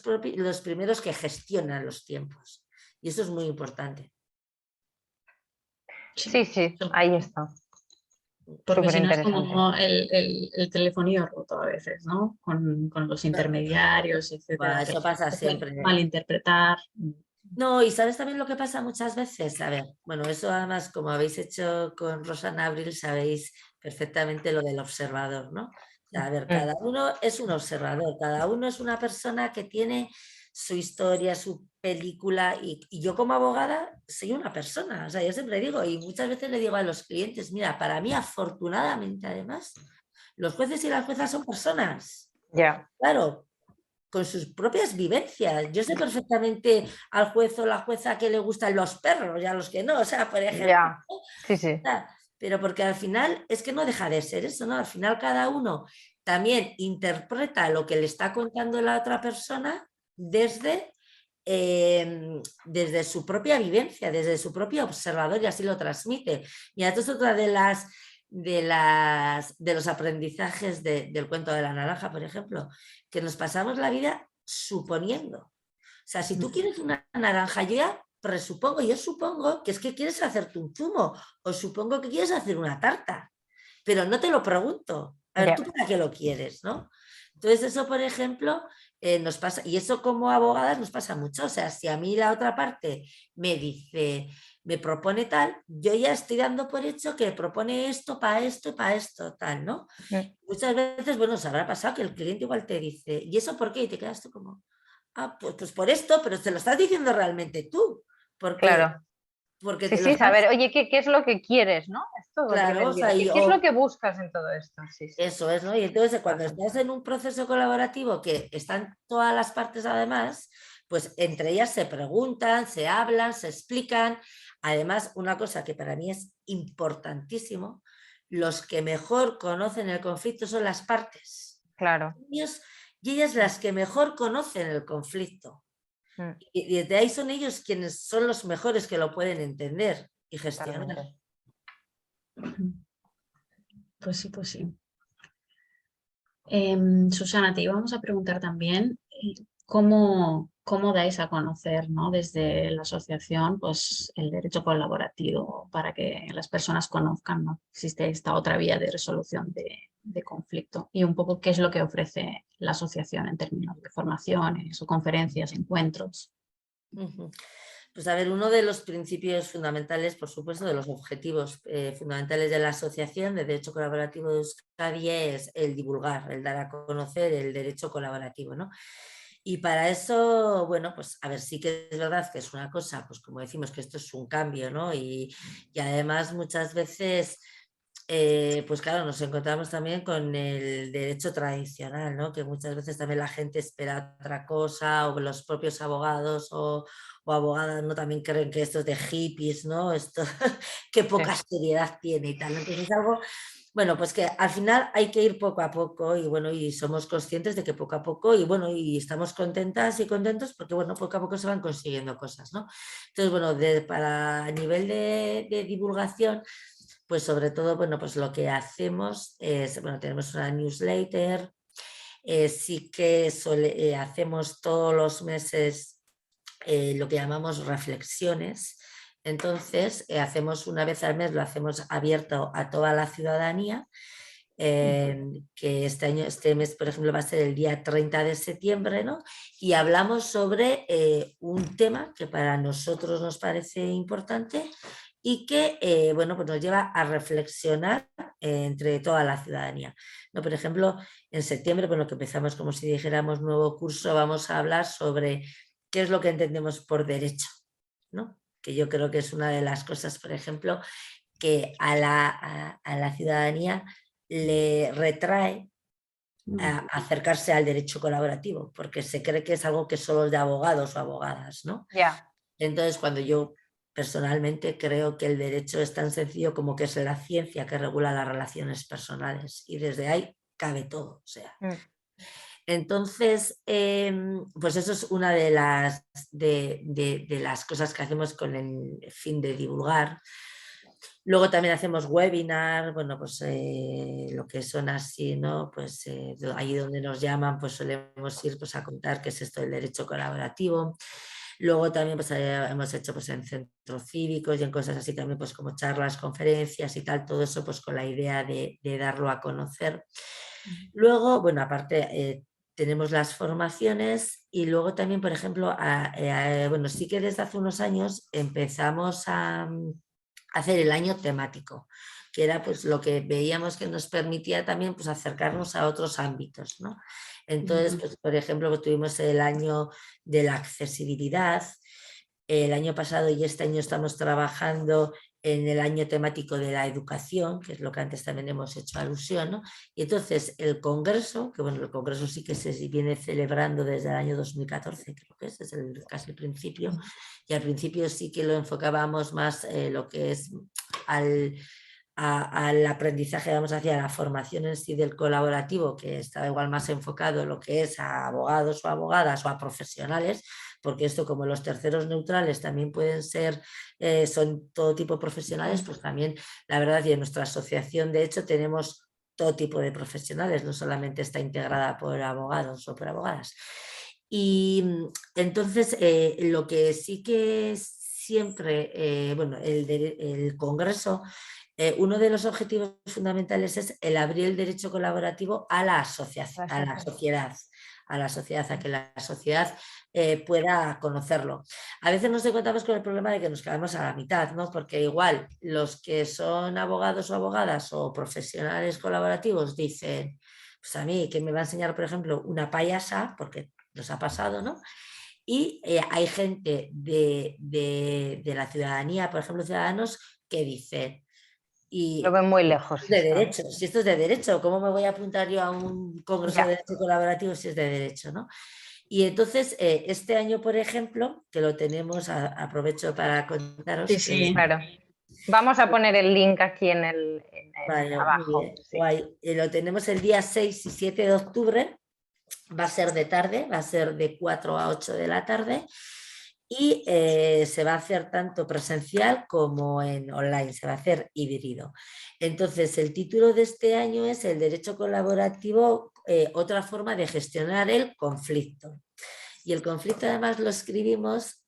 primeros que gestionan los tiempos. Y eso es muy importante. Sí, sí, ahí está. Porque Súper si no es interesante. como el telefonía roto a veces, ¿no? Con los intermediarios, etcétera, que Eso pasa se puede siempre. malinterpretar. No, y ¿sabes también lo que pasa muchas veces? A ver, bueno, eso además, como habéis hecho con Rosana Abril, sabéis perfectamente lo del observador, ¿no? O sea, a ver, cada uno es un observador, cada uno es una persona que tiene su historia, su película, y yo como abogada soy una persona, o sea, yo siempre digo, y muchas veces le digo a los clientes, mira, para mí afortunadamente además, los jueces y las juezas son personas. Ya. Claro, con sus propias vivencias. Yo sé perfectamente al juez o la jueza que le gustan los perros y a los que no, o sea, por ejemplo. Ya. Sí, sí. Pero porque al final es que no deja de ser eso, ¿no? Al final cada uno también interpreta lo que le está contando la otra persona desde su propia vivencia, desde su propio observador y así lo transmite. Y esto es otra de los aprendizajes del cuento de la naranja, por ejemplo, que nos pasamos la vida suponiendo. O sea, si tú quieres una naranja, yo supongo que es que quieres hacerte un zumo o supongo que quieres hacer una tarta, pero no te lo pregunto. A ver, Ya. ¿tú para qué lo quieres, no? Entonces eso, por ejemplo, nos pasa, y eso como abogadas nos pasa mucho. O sea, si a mí la otra parte me dice, me propone tal, yo ya estoy dando por hecho que propone esto para esto y para esto, tal, ¿no? Muchas veces, bueno, os habrá pasado que el cliente igual te dice, ¿y eso por qué? Y te quedas tú como, pues por esto, pero te lo estás diciendo realmente tú, porque, Claro. porque Sí, te lo sí, estás, saber, oye, ¿qué es lo que quieres, no? Esto es el claro, primer o día. sea, ¿Qué es lo que buscas en todo esto? Sí, sí. eso es, ¿no? Y entonces cuando Pasa. estás en un proceso colaborativo que están todas las partes además, pues entre ellas se preguntan, se hablan, se explican. Además, una cosa que para mí es importantísimo, los que mejor conocen el conflicto son las partes. Claro. Ellos y ellas las que mejor conocen el conflicto. Mm, Y desde ahí son ellos quienes son los mejores que lo pueden entender y gestionar. Totalmente. Pues sí, pues sí. Susana, te íbamos a preguntar también cómo ¿cómo dais a conocer, ¿no?, desde la asociación, pues, el derecho colaborativo para que las personas conozcan, ¿no?, existe esta otra vía de resolución de conflicto? Y un poco qué es lo que ofrece la asociación en términos de formaciones o conferencias, encuentros. Ujú. Pues a ver, uno de los principios fundamentales, por supuesto, de los objetivos fundamentales de la Asociación de Derecho Colaborativo de Euskadi es el divulgar, el dar a conocer el derecho colaborativo, ¿no? Y para eso, bueno, pues a ver, sí que es verdad que es una cosa, pues como decimos, que esto es un cambio, ¿no? Y además muchas veces, pues claro, nos encontramos también con el derecho tradicional, ¿no? Que muchas veces también la gente espera otra cosa, o los propios abogados o abogadas, ¿no? También creen que esto es de hippies, ¿no? Esto, qué poca seriedad tiene y tal. Entonces es algo, bueno, pues que al final hay que ir poco a poco y bueno, y somos conscientes de que poco a poco y bueno, y estamos contentas y contentos porque bueno, poco a poco se van consiguiendo cosas, ¿no? Entonces, bueno, para a nivel de divulgación, pues sobre todo, bueno, pues lo que hacemos es, bueno, tenemos una newsletter, sí que hacemos todos los meses lo que llamamos reflexiones. Entonces, hacemos una vez al mes, lo hacemos abierto a toda la ciudadanía, que este mes, por ejemplo, va a ser el día 30 de septiembre, ¿no? Y hablamos sobre un tema que para nosotros nos parece importante y que, bueno, pues nos lleva a reflexionar entre toda la ciudadanía, ¿no? Por ejemplo, en septiembre, bueno, que empezamos como si dijéramos nuevo curso, vamos a hablar sobre qué es lo que entendemos por derecho, ¿no? Que yo creo que es una de las cosas, por ejemplo, que a la ciudadanía le retrae acercarse al derecho colaborativo, porque se cree que es algo que solo es de abogados o abogadas, ¿no? Ya. Entonces, cuando yo personalmente creo que el derecho es tan sencillo como que es la ciencia que regula las relaciones personales y desde ahí cabe todo, o sea. Entonces, pues eso es una de las cosas que hacemos con el fin de divulgar. Luego también hacemos webinar, bueno, pues lo que son así, ¿no? Pues ahí donde nos llaman, pues solemos ir pues, a contar qué es esto del derecho colaborativo. Luego también pues, hemos hecho pues, en centros cívicos y en cosas así también, pues como charlas, conferencias y tal, todo eso pues con la idea de darlo a conocer. Luego, bueno, aparte tenemos las formaciones y luego también, por ejemplo, bueno, sí que desde hace unos años empezamos a hacer el año temático, que era pues lo que veíamos que nos permitía también pues acercarnos a otros ámbitos, ¿no? Entonces, pues, por ejemplo, pues, tuvimos el año de la accesibilidad, el año pasado y este año estamos trabajando en el año temático de la educación, que es lo que antes también hemos hecho alusión, ¿no? Y entonces el congreso, que bueno, el congreso sí que se viene celebrando desde el año 2014, creo que es desde casi el principio, y al principio sí que lo enfocábamos más lo que es al aprendizaje, vamos hacia la formación en sí del colaborativo, que estaba igual más enfocado en lo que es a abogados o abogadas o a profesionales, porque esto como los terceros neutrales también pueden ser, son todo tipo de profesionales, pues también la verdad y en nuestra asociación de hecho tenemos todo tipo de profesionales, no solamente está integrada por abogados o por abogadas. Y entonces lo que sí que siempre, bueno, el Congreso, uno de los objetivos fundamentales es el abrir el derecho colaborativo a la sociedad, a que la sociedad pueda conocerlo. A veces nos encontramos con el problema de que nos quedamos a la mitad, ¿no? Porque igual los que son abogados o abogadas o profesionales colaborativos dicen, pues a mí, que me va a enseñar, por ejemplo, una payasa, porque nos ha pasado, ¿no? Y hay gente de la ciudadanía, por ejemplo, ciudadanos, que dicen, Lo y ven muy lejos. de derecho, si esto es de derecho, ¿cómo me voy a apuntar yo a un congreso de derecho colaborativo si es de derecho, ¿no? Y entonces, este año, por ejemplo, que lo tenemos, aprovecho para contaros. Sí. Claro. Vamos a poner el link aquí Vale, abajo. muy bien, guay. Lo tenemos el día 6 y 7 de octubre, va a ser de tarde, va a ser de 4 a 8 de la tarde y se va a hacer tanto presencial como en online, se va a hacer híbrido. Entonces, el título de este año es El derecho colaborativo, otra forma de gestionar el conflicto. Y el conflicto además lo escribimos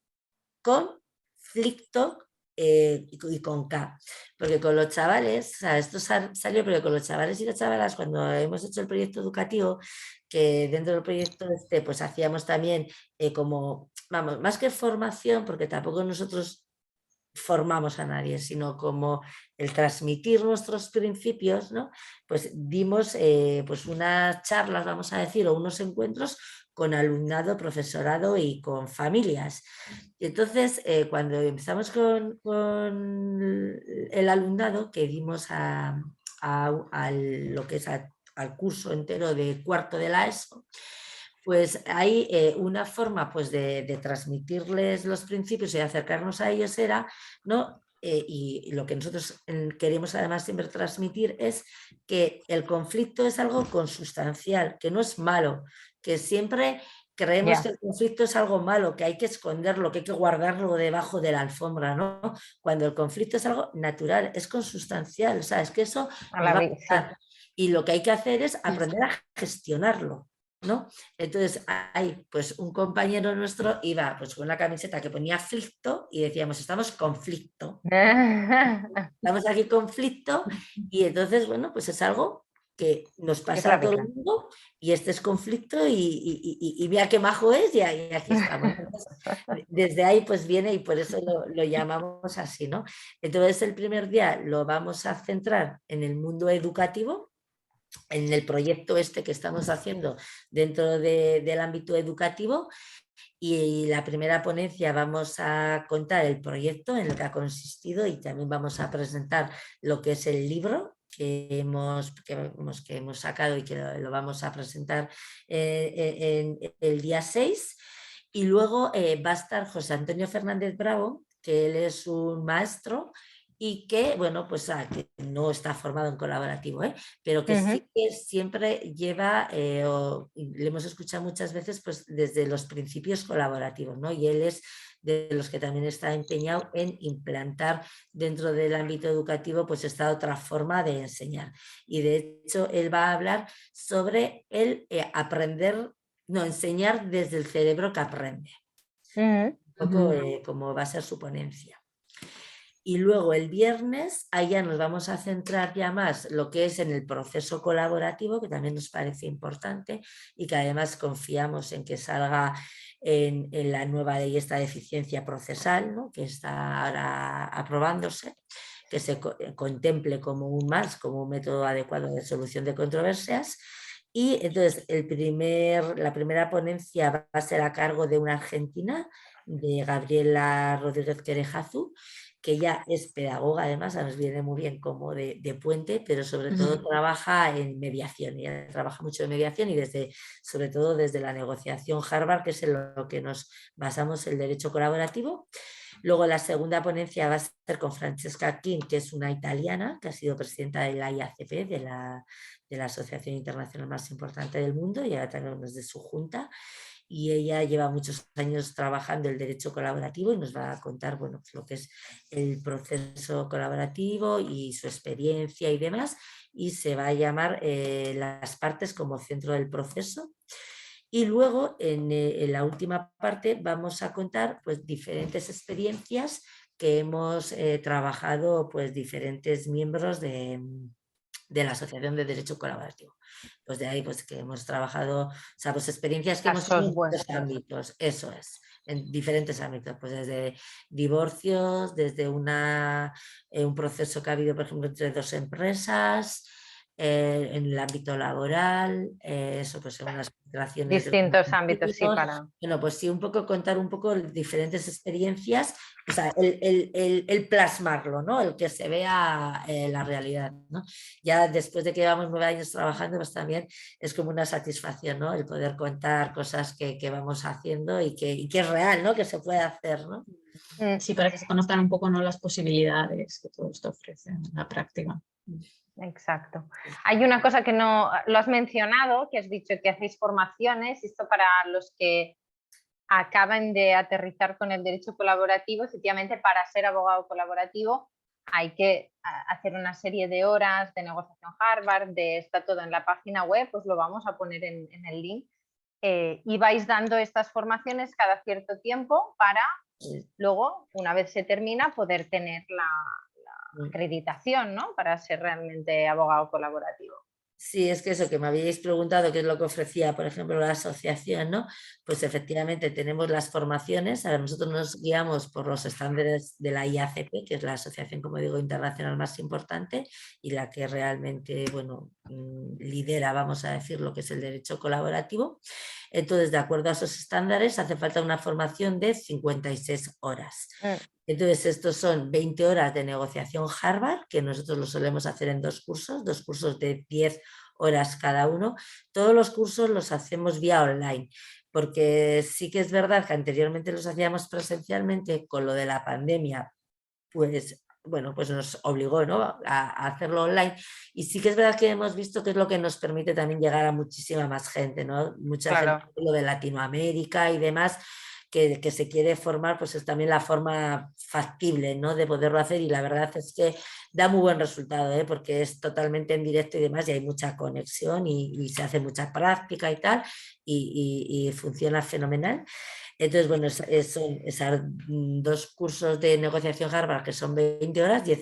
conflicto y con K, porque con los chavales, o sea, esto salió porque con los chavales y las chavalas, cuando hemos hecho el proyecto educativo, que dentro del proyecto pues hacíamos también como, vamos, más que formación, porque tampoco nosotros formamos a nadie, sino como el transmitir nuestros principios, ¿no? Pues dimos pues unas charlas, vamos a decir, o unos encuentros con alumnado, profesorado y con familias. Y entonces, cuando empezamos con el alumnado, que dimos a lo que es al curso entero de cuarto de la ESO, pues hay una forma pues, de transmitirles los principios y de acercarnos a ellos era, ¿no? Y lo que nosotros queremos además siempre transmitir es que el conflicto es algo consustancial, que no es malo, que siempre creemos que el conflicto es algo malo, que hay que esconderlo, que hay que guardarlo debajo de la alfombra, ¿no? Cuando el conflicto es algo natural, es consustancial, o sea, es que eso nos va a pasar. Y lo que hay que hacer es aprender a gestionarlo, ¿no? Entonces hay pues un compañero nuestro iba pues con una camiseta que ponía flicto y decíamos estamos conflicto, estamos aquí conflicto, y entonces bueno pues es algo que nos pasa a todo el mundo y este es conflicto y mira qué majo es y aquí estamos. Entonces, desde ahí pues viene y por eso lo llamamos así, ¿no? Entonces el primer día lo vamos a centrar en el mundo educativo, en el proyecto este que estamos haciendo dentro del ámbito educativo, y la primera ponencia vamos a contar el proyecto en el que ha consistido y también vamos a presentar lo que es el libro que hemos sacado y que lo vamos a presentar en el día 6. Y luego va a estar José Antonio Fernández Bravo, que él es un maestro y que, bueno, pues que no está formado en colaborativo, pero que sí que siempre lleva, le hemos escuchado muchas veces, pues desde los principios colaborativos, ¿no? Y él es de los que también está empeñado en implantar dentro del ámbito educativo, pues esta otra forma de enseñar. Y de hecho, él va a hablar sobre el enseñar desde el cerebro que aprende. Un poco como va a ser su ponencia. Y luego el viernes, ahí ya nos vamos a centrar ya más lo que es en el proceso colaborativo, que también nos parece importante y que además confiamos en que salga en la nueva ley esta de eficiencia procesal, ¿no? Que está ahora aprobándose, que se contemple como como un método adecuado de solución de controversias. Y entonces la primera ponencia va a ser a cargo de una argentina, de Gabriela Rodríguez Querejazu, que ya es pedagoga, además, nos viene muy bien como de puente, pero sobre todo trabaja en mediación, ella trabaja mucho en mediación y sobre todo desde la negociación Harvard, que es en lo que nos basamos el derecho colaborativo. Luego la segunda ponencia va a ser con Francesca King, que es una italiana, que ha sido presidenta de la IACP, de la asociación internacional más importante del mundo, y ahora también es de su junta. Y ella lleva muchos años trabajando el derecho colaborativo y nos va a contar, bueno, pues lo que es el proceso colaborativo y su experiencia y demás, y se va a llamar las partes como centro del proceso. Y luego en la última parte vamos a contar pues diferentes experiencias que hemos trabajado pues diferentes miembros de la Asociación de Derecho Colaborativo. Pues de ahí pues que hemos trabajado, o sea, pues experiencias que hemos tenido en muchos ámbitos, eso es, en diferentes ámbitos, pues desde divorcios, desde un proceso que ha habido, por ejemplo, entre dos empresas, en el ámbito laboral, eso pues en unas filtraciones distintos ámbitos, sí, para... Bueno, pues sí, un poco contar un poco diferentes experiencias, o sea, el plasmarlo, ¿no? El que se vea la realidad, ¿no? Ya después de que llevamos 9 años trabajando, pues también es como una satisfacción, ¿no? El poder contar cosas que vamos haciendo y que es real, ¿no? Que se puede hacer, ¿no? Sí, para que se conozcan un poco, ¿no?, las posibilidades que todo esto ofrece en la práctica. Exacto. Hay una cosa que no lo has mencionado, que has dicho que hacéis formaciones, esto para los que acaban de aterrizar con el derecho colaborativo. Efectivamente, para ser abogado colaborativo hay que hacer una serie de horas de negociación Harvard, está todo en la página web, pues lo vamos a poner en el link. y vais dando estas formaciones cada cierto tiempo para luego, una vez se termina, poder tener la acreditación, ¿no? Para ser realmente abogado colaborativo. Sí, es que eso que me habíais preguntado qué es lo que ofrecía, por ejemplo, la asociación, ¿no? Pues efectivamente tenemos las formaciones. A ver, nosotros nos guiamos por los estándares de la IACP, que es la asociación, como digo, internacional más importante y la que realmente, bueno, lidera, vamos a decir, lo que es el derecho colaborativo. Entonces, de acuerdo a esos estándares, hace falta una formación de 56 horas. Entonces, estos son 20 horas de negociación Harvard, que nosotros lo solemos hacer en dos cursos de 10 horas cada uno. Todos los cursos los hacemos vía online, porque sí que es verdad que anteriormente los hacíamos presencialmente. Con lo de la pandemia, pues bueno, pues nos obligó, ¿no?, a hacerlo online, y sí que es verdad que hemos visto que es lo que nos permite también llegar a muchísima más gente, ¿no? Mucha gente lo de Latinoamérica y demás que se quiere formar, pues es también la forma factible, ¿no?, de poderlo hacer, y la verdad es que da muy buen resultado, ¿eh?, porque es totalmente en directo y demás, y hay mucha conexión y se hace mucha práctica y tal, y funciona fenomenal. Entonces, bueno, son esos dos cursos de negociación Harvard, que son 20 horas, 10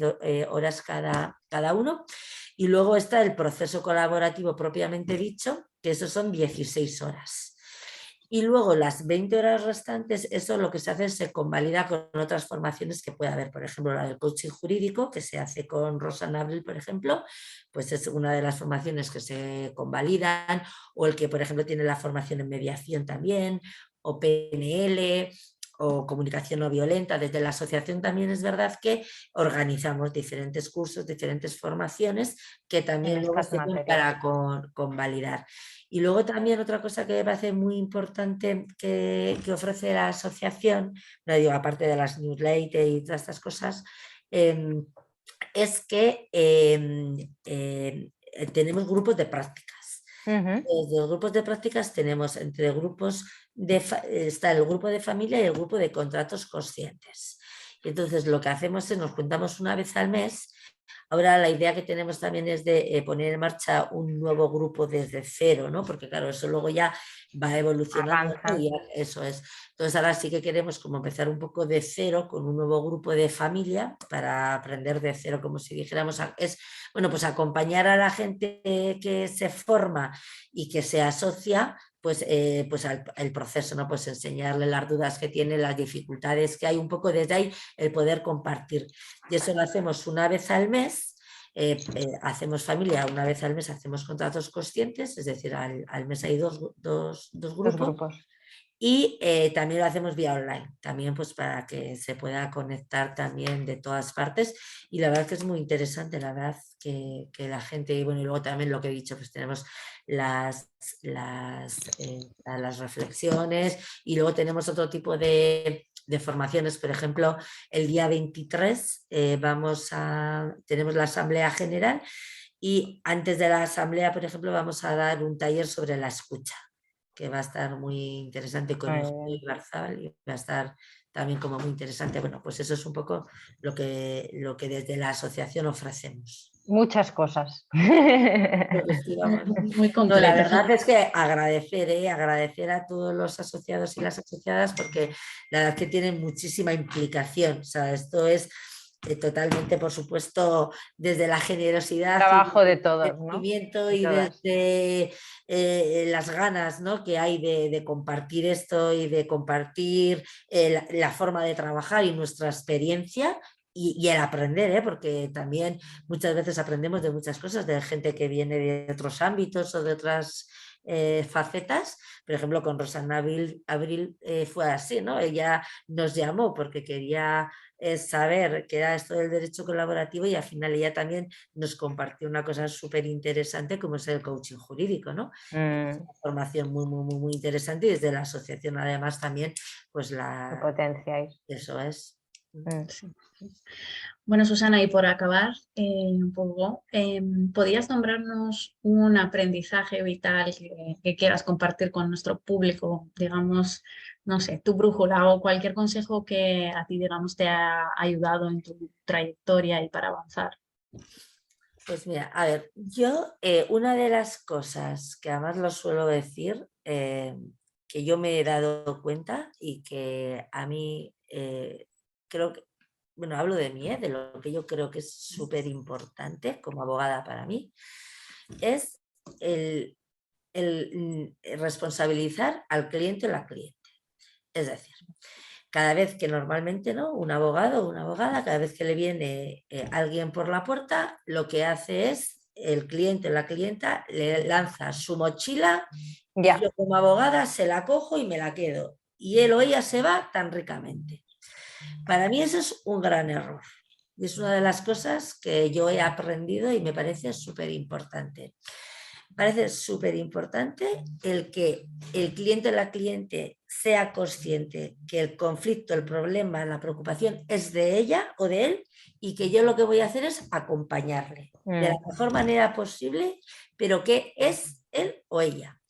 horas cada uno. Y luego está el proceso colaborativo propiamente dicho, que esos son 16 horas. Y luego las 20 horas restantes, eso lo que se hace es se convalida con otras formaciones que puede haber. Por ejemplo, la del coaching jurídico, que se hace con Rosana Abril, por ejemplo, pues es una de las formaciones que se convalidan, o el que, por ejemplo, tiene la formación en mediación también, o PNL, o comunicación no violenta. Desde la asociación también es verdad que organizamos diferentes cursos, diferentes formaciones que también luego sirven para convalidar. Y luego también otra cosa que me parece muy importante que ofrece la asociación, no digo, aparte de las newsletters y todas estas cosas, es que tenemos grupos de prácticas. Desde los grupos de prácticas tenemos entre grupos está el grupo de familia y el grupo de contratos conscientes. Entonces lo que hacemos es nos juntamos una vez al mes. Ahora la idea que tenemos también es de poner en marcha un nuevo grupo desde cero, ¿no? Porque claro, eso luego ya va evolucionando, ¿no? Y eso es. Entonces ahora sí que queremos como empezar un poco de cero con un nuevo grupo de familia para aprender de cero, como si dijéramos, es, bueno, pues acompañar a la gente que se forma y que se asocia, pues el proceso, ¿no? Pues enseñarle las dudas que tiene, las dificultades que hay, un poco desde ahí el poder compartir. Y eso lo hacemos una vez al mes. Hacemos familia una vez al mes, hacemos contratos conscientes, es decir, al mes hay dos grupos. Y también lo hacemos vía online, también pues para que se pueda conectar también de todas partes, y la verdad que es muy interesante, la verdad que la gente, y bueno, y luego también lo que he dicho, pues tenemos las reflexiones, y luego tenemos otro tipo de formaciones. Por ejemplo, el día 23 tenemos la Asamblea General, y antes de la Asamblea, por ejemplo, vamos a dar un taller sobre la escucha, que va a estar muy interesante con Eugenio Ibarzabal, y va a estar también como muy interesante. Bueno, pues eso es un poco lo que desde la asociación ofrecemos. Muchas cosas. Muy completo. No, la verdad es que agradecer a todos los asociados y las asociadas, porque la verdad es que tienen muchísima implicación. O sea, esto es totalmente, por supuesto, desde la generosidad, trabajo de todos, ¿no? Y desde las ganas, ¿no?, que hay de compartir esto y de compartir la forma de trabajar y nuestra experiencia. Y el aprender, porque también muchas veces aprendemos de muchas cosas, de gente que viene de otros ámbitos o de otras facetas. Por ejemplo, con Rosana Abril fue así, ¿no? Ella nos llamó porque quería saber qué era esto del derecho colaborativo, y al final ella también nos compartió una cosa súper interesante como es el coaching jurídico, ¿no? Es una formación muy, muy, muy, muy interesante, y desde la asociación además también pues la potenciáis. Eso es. Sí. Bueno, Susana, y por acabar un poco, ¿podrías nombrarnos un aprendizaje vital que quieras compartir con nuestro público? Digamos, no sé, tu brújula o cualquier consejo que a ti, digamos, te ha ayudado en tu trayectoria y para avanzar. Pues mira, a ver, yo una de las cosas que además lo suelo decir, que yo me he dado cuenta y que a mí creo que, bueno, hablo de mí, de lo que yo creo que es súper importante como abogada para mí, es el responsabilizar al cliente o la cliente. Es decir, cada vez que normalmente, ¿no?, un abogado o una abogada, cada vez que le viene alguien por la puerta, lo que hace es el cliente o la clienta le lanza su mochila y yo como abogada se la cojo y me la quedo. Y él o ella se va tan ricamente. Para mí eso es un gran error. Y es una de las cosas que yo he aprendido y me parece súper importante. Parece súper importante el que el cliente o la cliente sea consciente que el conflicto, el problema, la preocupación es de ella o de él y que yo lo que voy a hacer es acompañarle de la mejor manera posible, pero que es él o ella.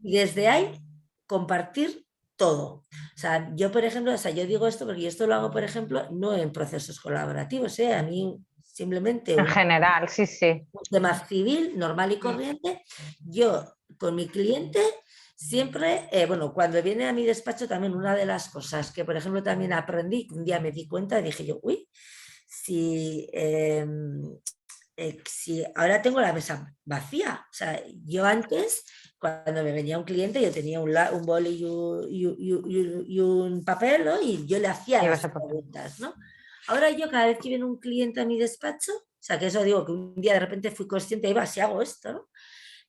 Y desde ahí compartir todo. O sea, yo, por ejemplo, o sea, yo digo esto porque yo esto lo hago, por ejemplo, no en procesos colaborativos, a mí simplemente en general, sí, sí. un tema civil, normal y corriente, yo con mi cliente siempre, bueno, cuando viene a mi despacho también una de las cosas que, por ejemplo, también aprendí, un día me di cuenta y dije yo, uy, si ahora tengo la mesa vacía, o sea, yo antes, cuando me venía un cliente, yo tenía un boli y un papel, ¿no?, y yo le hacía las preguntas, ¿no? Ahora yo cada vez que viene un cliente a mi despacho, o sea, que eso digo, que un día de repente fui consciente, iba, si hago esto, ¿no?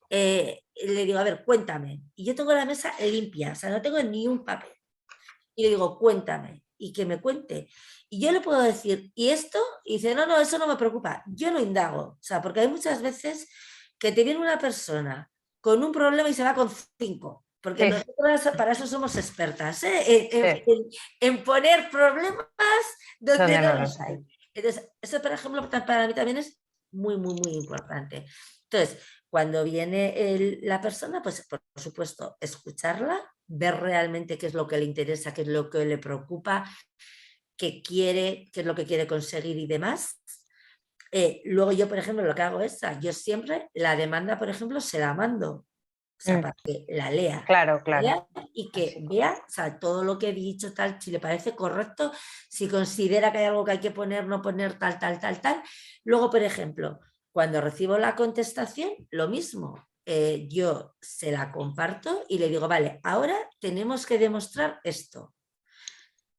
Le digo, a ver, cuéntame. Y yo tengo la mesa limpia, o sea, no tengo ni un papel. Y le digo, cuéntame, y que me cuente. Y yo le puedo decir, ¿y esto? Y dice, no, eso no me preocupa. Yo no indago, o sea, porque hay muchas veces que te viene una persona con un problema y se va con 5. Porque nosotros para eso somos expertas, en poner problemas donde no los hay. Entonces, eso, por ejemplo, para mí también es muy, muy, muy importante. Entonces, cuando viene la persona, pues por supuesto, escucharla, ver realmente qué es lo que le interesa, qué es lo que le preocupa, qué quiere, qué es lo que quiere conseguir y demás. Luego yo, por ejemplo, lo que hago es, yo siempre la demanda, por ejemplo, se la mando. O sea, para que la lea. Claro. Lea y que vea, o sea, todo lo que he dicho, tal, si le parece correcto, si considera que hay algo que hay que poner, no poner, tal. Luego, por ejemplo, cuando recibo la contestación, lo mismo. Yo se la comparto y le digo, vale, ahora tenemos que demostrar esto.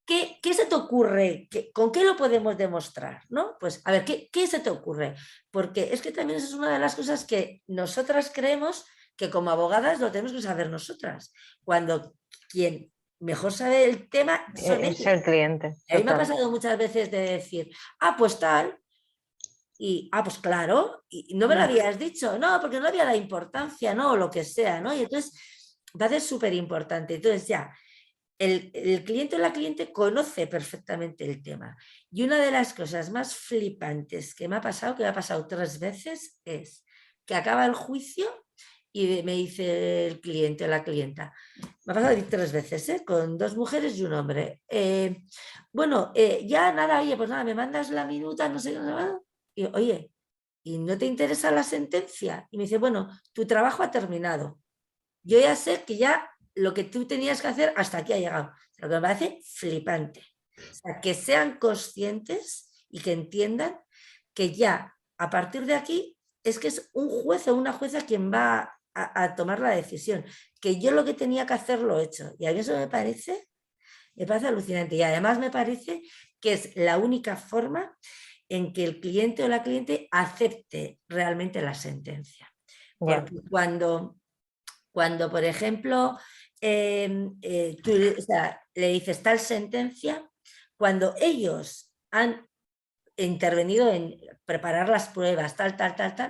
¿Qué se te ocurre? ¿Con qué lo podemos demostrar? ¿No? Pues a ver, ¿qué se te ocurre? Porque es que también esa es una de las cosas que nosotras creemos que como abogadas lo tenemos que saber nosotras. Cuando quien mejor sabe el tema son ellos. Es el cliente. A mí me ha pasado muchas veces de decir, pues tal, y pues claro, y no me lo habías dicho, no, porque no había la importancia, no, o lo que sea, ¿no? Y entonces va a ser súper importante. Entonces ya, el cliente o la cliente conoce perfectamente el tema. Y una de las cosas más flipantes que me ha pasado 3 veces, es que acaba el juicio y me dice el cliente o la clienta, me ha pasado 3 veces, con 2 mujeres y un hombre. Ya nada, oye, pues nada, me mandas la minuta, no sé qué. Y oye, ¿y no te interesa la sentencia? Y me dice, bueno, tu trabajo ha terminado. Yo ya sé que ya lo que tú tenías que hacer hasta aquí ha llegado. Lo que me parece flipante. O sea, que sean conscientes y que entiendan que ya a partir de aquí es que es un juez o una jueza quien va a tomar la decisión. Que yo lo que tenía que hacer lo he hecho. Y a mí eso me parece alucinante. Y además me parece que es la única forma en que el cliente o la cliente acepte realmente la sentencia. Porque cuando, por ejemplo, tú le dices tal sentencia, cuando ellos han intervenido en preparar las pruebas, tal,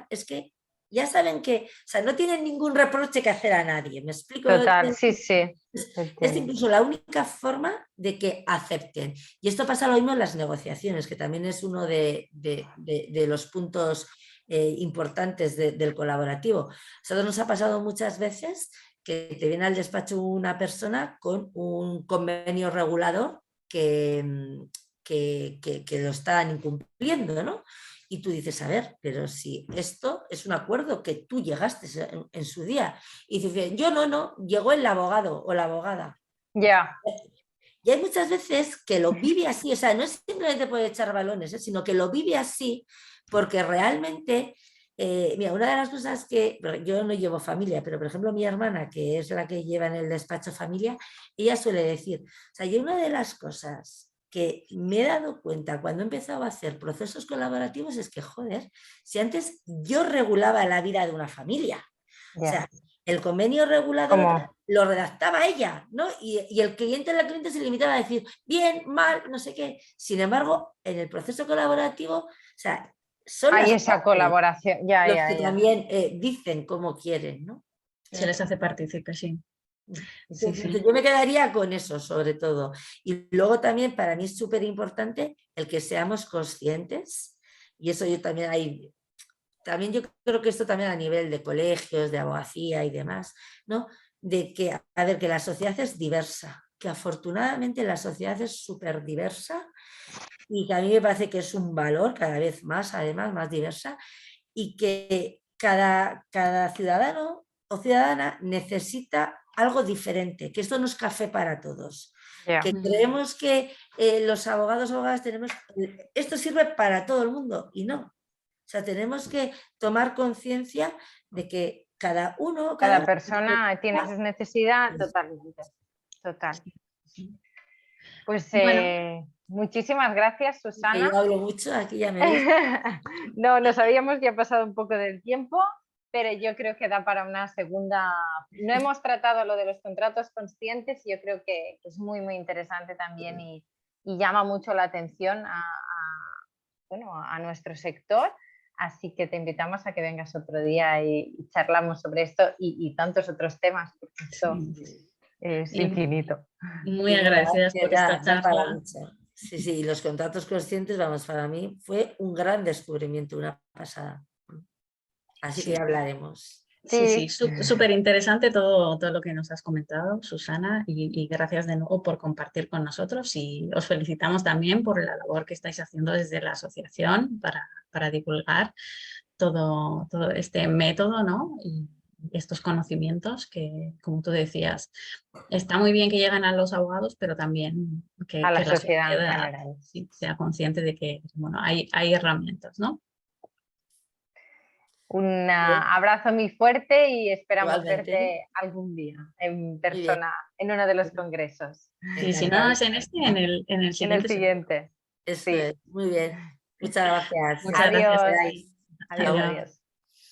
es que ya saben que, no tienen ningún reproche que hacer a nadie. ¿Me explico? Total, sí. Es incluso la única forma de que acepten. Y esto pasa lo mismo en las negociaciones, que también es uno de los puntos importantes del colaborativo. A nosotros nos ha pasado muchas veces que te viene al despacho una persona con un convenio regulador que lo están incumpliendo, ¿no? Y tú dices, a ver, pero si esto es un acuerdo que tú llegaste en su día. Y dices, yo no, llegó el abogado o la abogada. Ya. Y hay muchas veces que lo vive así, o sea, no es simplemente por echar balones, sino que lo vive así porque realmente, mira, una de las cosas que yo no llevo familia, pero por ejemplo mi hermana, que es la que lleva en el despacho familia, ella suele decir, o sea, yo una de las cosas que me he dado cuenta cuando he empezado a hacer procesos colaborativos es que, joder, si antes yo regulaba la vida de una familia, o sea, el convenio regulador lo redactaba ella, ¿no? Y el cliente, la cliente se limitaba a decir, bien, mal, no sé qué. Sin embargo, en el proceso colaborativo, o sea, son hay las esa colaboración, los que también dicen cómo quieren, ¿no? Se les hace partícipe, sí. Entonces, yo me quedaría con eso, sobre todo. Y luego también para mí es súper importante el que seamos conscientes, y eso yo también también yo creo que esto también a nivel de colegios, de abogacía y demás, ¿no? De que, a ver, que la sociedad es diversa, que afortunadamente la sociedad es súper diversa y que a mí me parece que es un valor cada vez más, además, más diversa, y que cada ciudadano o ciudadana necesita algo diferente, que esto no es café para todos. Que creemos que los abogados o abogadas tenemos, esto sirve para todo el mundo y no. O sea, tenemos que tomar conciencia de que cada persona tiene esa necesidad totalmente. Total. Pues bueno, muchísimas gracias, Susana. Yo hablo mucho, aquí ya me veis. No, nos habíamos ya pasado un poco del tiempo, pero yo creo que da para una segunda. No hemos tratado lo de los contratos conscientes, y yo creo que es muy, muy interesante también y llama mucho la atención a nuestro sector. Así que te invitamos a que vengas otro día y charlamos sobre esto y tantos otros temas, porque esto es infinito. Muy agradecidas por esta charla. Sí, sí, los contratos conscientes, vamos, para mí fue un gran descubrimiento, una pasada. Así que ya hablaremos. Sí, súper interesante todo lo que nos has comentado, Susana, y gracias de nuevo por compartir con nosotros, y os felicitamos también por la labor que estáis haciendo desde la asociación para divulgar todo este método, ¿no? Y estos conocimientos que, como tú decías, está muy bien que lleguen a los abogados, pero también que a la la sociedad en general. sea consciente de que, bueno, hay herramientas, ¿no? Un abrazo muy fuerte y esperamos Igualmente. verte algún día en persona en uno de los congresos. Y si no es en este, en el siguiente. En el siguiente. Eso es. Muy bien. Muchas gracias. Muchas gracias. Adiós. Adiós.